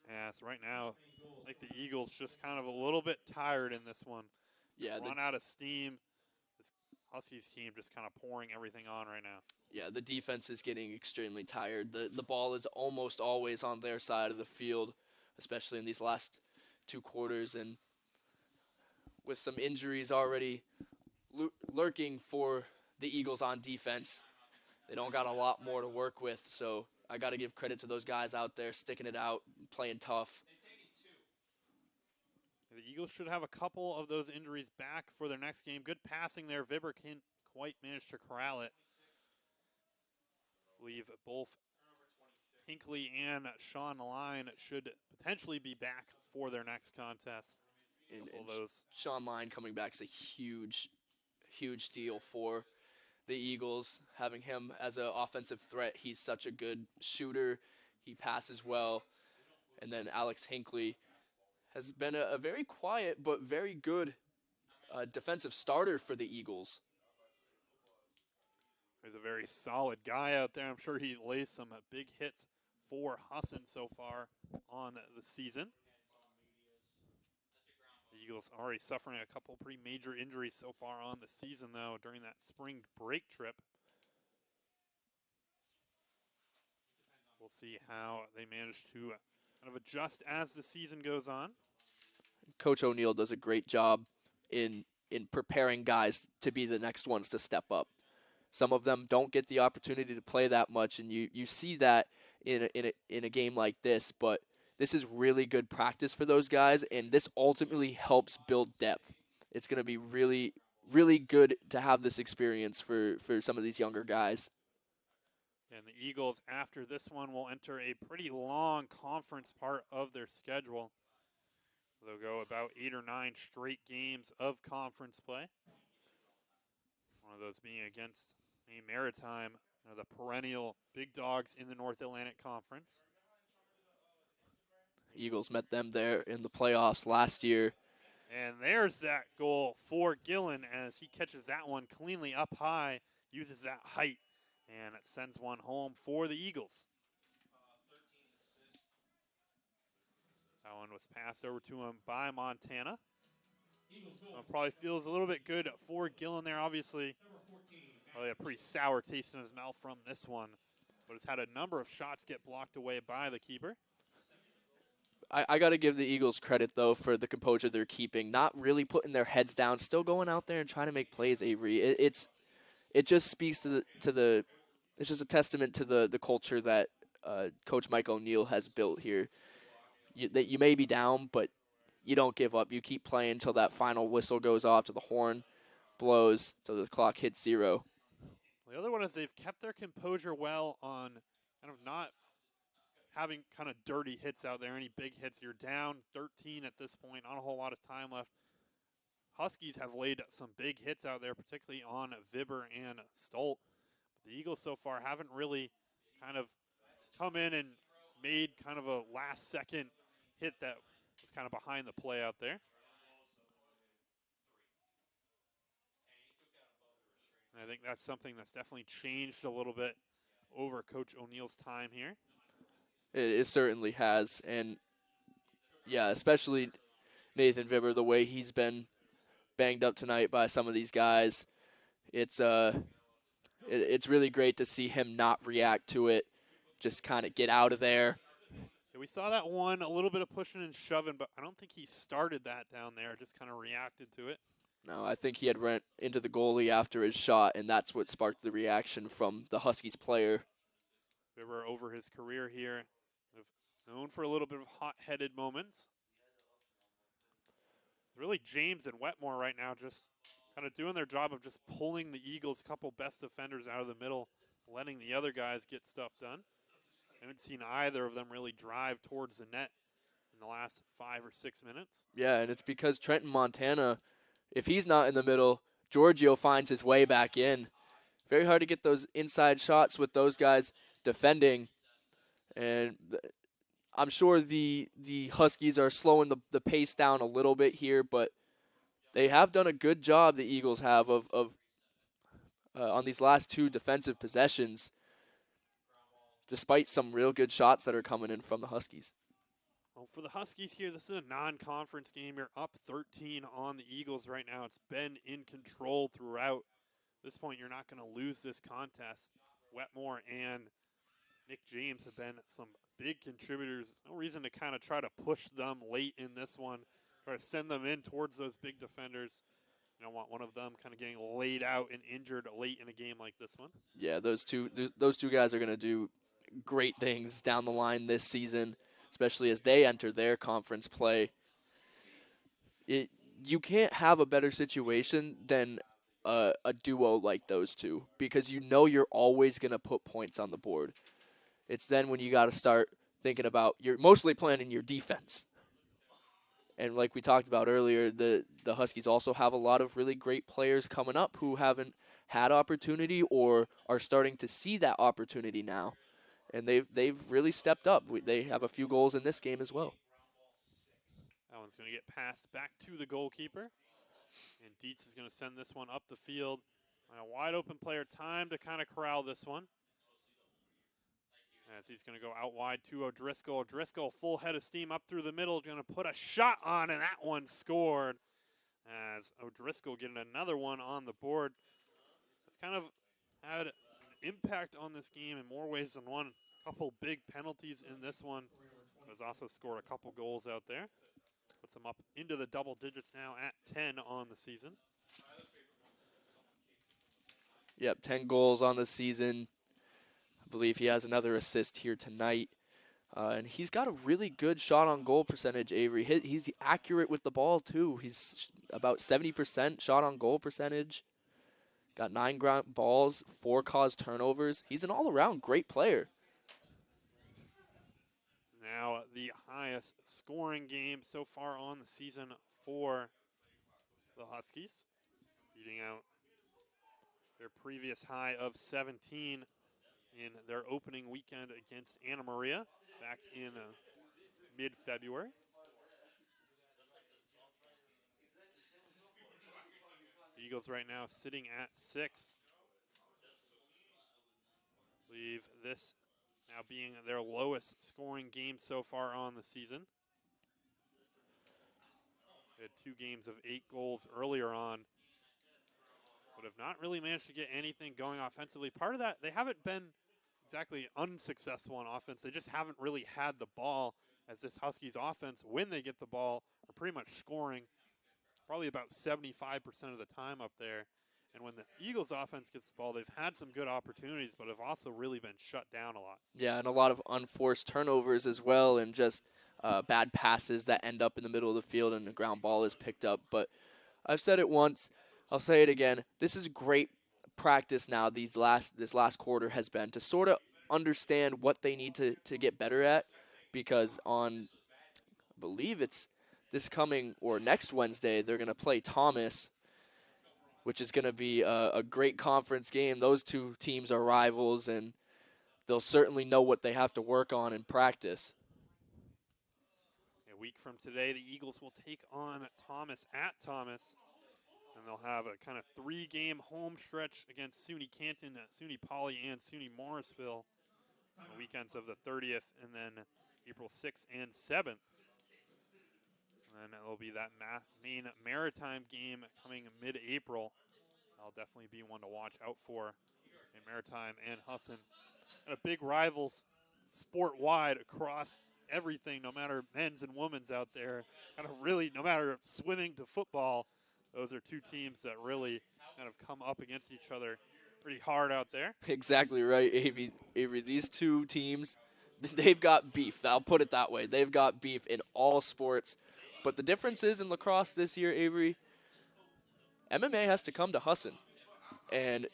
Yeah, so right now, I think the Eagles just kind of a little bit tired in this one. Yeah, run out of steam. This Huskies team just kind of pouring everything on right now. Yeah, the defense is getting extremely tired. The ball is almost always on their side of the field, especially in these last 2 quarters. And with some injuries already lurking for the Eagles on defense, they don't got a lot more to work with. So I got to give credit to those guys out there sticking it out, playing tough. The Eagles should have a couple of those injuries back for their next game. Good passing there. Vibber can't quite manage to corral it. I believe both Hinckley and Sean Line should potentially be back for their next contest. And Sean Line coming back is a huge deal for the Eagles. Having him as an offensive threat, he's such a good shooter. He passes well. And then Alex Hinckley has been a very quiet but very good defensive starter for the Eagles. He's a very solid guy out there. I'm sure he lays some big hits for Husson so far on the season. The Eagles already suffering a couple pretty major injuries so far on the season, though, during that spring break trip. We'll see how they manage to kind of adjust as the season goes on. Coach O'Neill does a great job in preparing guys to be the next ones to step up. Some of them don't get the opportunity to play that much, and you see that in a game like this. But this is really good practice for those guys, and this ultimately helps build depth. It's going to be really, really good to have this experience for some of these younger guys. And the Eagles, after this one, will enter a pretty long conference part of their schedule. They'll go about 8 or 9 straight games of conference play. One of those being against Maine Maritime, the perennial big dogs in the North Atlantic Conference. Eagles met them there in the playoffs last year. And there's that goal for Gillen as he catches that one cleanly up high, uses that height, and it sends one home for the Eagles. That one was passed over to him by Montana. Probably feels a little bit good for Gillen there, obviously. Probably a pretty sour taste in his mouth from this one. But it's had a number of shots get blocked away by the keeper. I got to give the Eagles credit, though, for the composure they're keeping. Not really putting their heads down, still going out there and trying to make plays, Avery. It just speaks to the it's just a testament to the culture that Coach Mike O'Neill has built here. That you may be down, but you don't give up. You keep playing until that final whistle goes off, till the horn blows, till the clock hits 0. The other one is they've kept their composure well on kind of not having kind of dirty hits out there, any big hits. You're down 13 at this point, not a whole lot of time left. Huskies have laid some big hits out there, particularly on Vibber and Stolt. But the Eagles so far haven't really kind of come in and made kind of a last-second hit that was kind of behind the play out there. And I think that's something that's definitely changed a little bit over Coach O'Neill's time here. It certainly has, and yeah, especially Nathan Vibber, the way he's been banged up tonight by some of these guys. It's really great to see him not react to it, just kind of get out of there. Yeah, we saw that one, a little bit of pushing and shoving, but I don't think he started that down there, just kind of reacted to it. No, I think he had run into the goalie after his shot, and that's what sparked the reaction from the Huskies player. River over his career here, known for a little bit of hot-headed moments. Really, James and Wetmore right now just kind of doing their job of just pulling the Eagles' couple best defenders out of the middle, letting the other guys get stuff done. I haven't seen either of them really drive towards the net in the last 5 or 6 minutes. Yeah, and it's because Trenton Montana, if he's not in the middle, Giorgio finds his way back in. Very hard to get those inside shots with those guys defending. And I'm sure the Huskies are slowing the pace down a little bit here, but they have done a good job, the Eagles have, of on these last 2 defensive possessions, despite some real good shots that are coming in from the Huskies. Well, for the Huskies here, this is a non-conference game. You're up 13 on the Eagles right now. It's been in control throughout. At this point, you're not going to lose this contest. Wetmore and Nick James have been some big contributors. There's no reason to kind of try to push them late in this one, try to send them in towards those big defenders. You don't want one of them kind of getting laid out and injured late in a game like this one. Yeah, those two guys are going to do great things down the line this season, especially as they enter their conference play. You can't have a better situation than a duo like those two, because you know you're always going to put points on the board. It's then when you got to start thinking about, you're mostly planning your defense. And like we talked about earlier, the Huskies also have a lot of really great players coming up who haven't had opportunity or are starting to see that opportunity now. And they've really stepped up. They have a few goals in this game as well. That one's going to get passed back to the goalkeeper. And Dietz is going to send this one up the field. A wide open player, time to kind of corral this one. As he's going to go out wide to O'Driscoll. O'Driscoll, full head of steam up through the middle, going to put a shot on, and that one scored. As O'Driscoll getting another one on the board. It's kind of had an impact on this game in more ways than one. A couple big penalties in this one. Has also scored a couple goals out there. Puts them up into the double digits now at 10 on the season. Yep, 10 goals on the season. I believe he has another assist here tonight. And he's got a really good shot on goal percentage, Avery. He's accurate with the ball, too. He's about 70% shot on goal percentage. Got 9 ground balls, 4 caused turnovers. He's an all-around great player. Now the highest scoring game so far on the season for the Huskies, beating out their previous high of 17 in their opening weekend against Anna Maria back in mid-February. The Eagles right now sitting at 6. I believe this now being their lowest scoring game so far on the season. They had 2 games of 8 goals earlier on, but have not really managed to get anything going offensively. Part of that, they haven't been exactly unsuccessful on offense. They just haven't really had the ball, as this Huskies offense, when they get the ball, are pretty much scoring probably about 75% of the time up there. And when the Eagles offense gets the ball, they've had some good opportunities, but have also really been shut down a lot. Yeah, and a lot of unforced turnovers as well, and just bad passes that end up in the middle of the field and the ground ball is picked up. But I've said it once, I'll say it again. This is great practice now. This last quarter has been to sort of understand what they need to get better at, because on, I believe it's this coming or next Wednesday, they're going to play Thomas, which is going to be a great conference game. Those two teams are rivals, and they'll certainly know what they have to work on in practice. A week from today, the Eagles will take on Thomas at Thomas, and they'll have a kind of 3-game home stretch against SUNY Canton, SUNY Poly, and SUNY Morrisville on the weekends of the 30th, and then April 6th and 7th. And then it'll be that main Maritime game coming mid-April. That'll definitely be one to watch out for in Maritime and Husson. And a big rivals sport-wide across everything, no matter men's and women's out there. Kind of really, no matter swimming to football, those are two teams that really kind of come up against each other pretty hard out there. Exactly right, Avery. These two teams, they've got beef. I'll put it that way. They've got beef in all sports. But the difference is in lacrosse this year, Avery, MMA has to come to Husson. And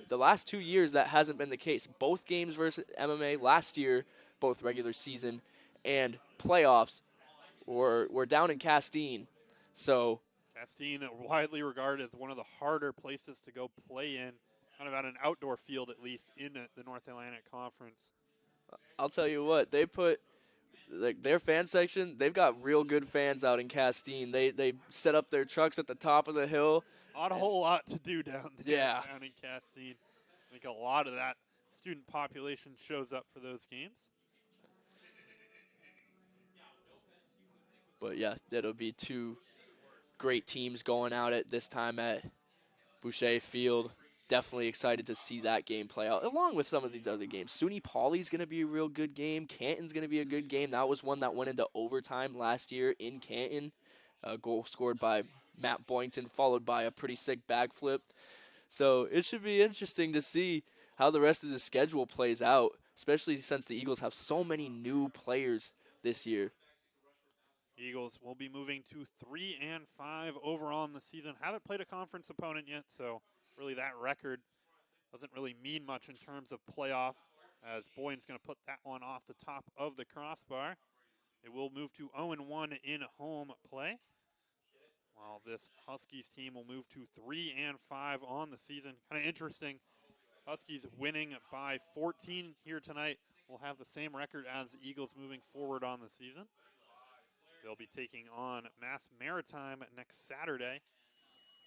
the last 2 years, that hasn't been the case. Both games versus MMA last year, both regular season and playoffs, were down in Castine. So Castine, widely regarded as one of the harder places to go play in, kind of at an outdoor field at least, in the North Atlantic Conference. I'll tell you what, they put their fan section, they've got real good fans out in Castine. They set up their trucks at the top of the hill. Not a whole lot to do down there, Yeah. down in Castine. I think a lot of that student population shows up for those games. But yeah, it'll be two great teams going out at this time at Boucher Field. Definitely excited to see that game play out, along with some of these other games. SUNY Poly's going to be a real good game. Canton's going to be a good game. That was one that went into overtime last year in Canton. A goal scored by Matt Boynton, followed by a pretty sick backflip. So it should be interesting to see how the rest of the schedule plays out, especially since the Eagles have so many new players this year. Eagles will be moving to 3-5 overall in the season. Haven't played a conference opponent yet, so really that record doesn't really mean much in terms of playoff, as Boyne's going to put that one off the top of the crossbar. They will move to 0-1 in home play, while this Huskies team will move to 3-5 on the season. Kind of interesting. Huskies winning by 14 here tonight will have the same record as the Eagles moving forward on the season. They'll be taking on Mass Maritime next Saturday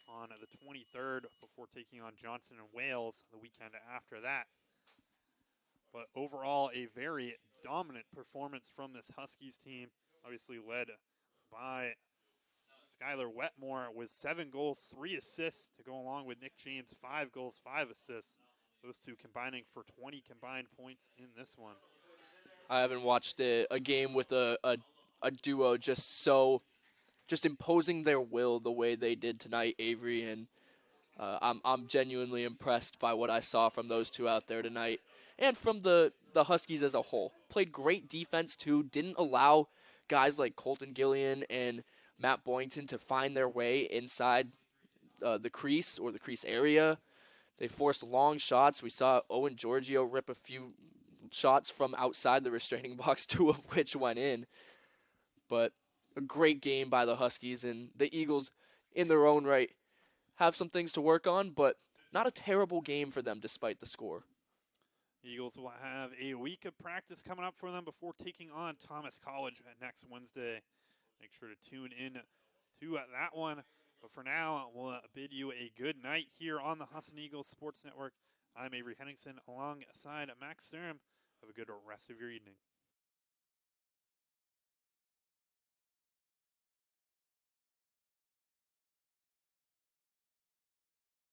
on the 23rd before taking on Johnson and Wales the weekend after that. But overall, a very dominant performance from this Huskies team, obviously led by Skylar Wetmore with 7 goals, 3 assists to go along with Nick James, 5 goals, 5 assists. Those two combining for 20 combined points in this one. I haven't watched a game with a duo just imposing their will the way they did tonight, Avery, and I'm genuinely impressed by what I saw from those two out there tonight, and from the Huskies as a whole. Played great defense too, didn't allow guys like Colton Gillian and Matt Boynton to find their way inside the crease or the crease area. They forced long shots. We saw Owen Giorgio rip a few shots from outside the restraining box, 2 of which went in. But a great game by the Huskies, and the Eagles, in their own right, have some things to work on, but not a terrible game for them despite the score. Eagles will have a week of practice coming up for them before taking on Thomas College next Wednesday. Make sure to tune in to that one. But for now, we'll bid you a good night here on the Husson Eagles Sports Network. I'm Avery Henningsen alongside Max Sturm. Have a good rest of your evening.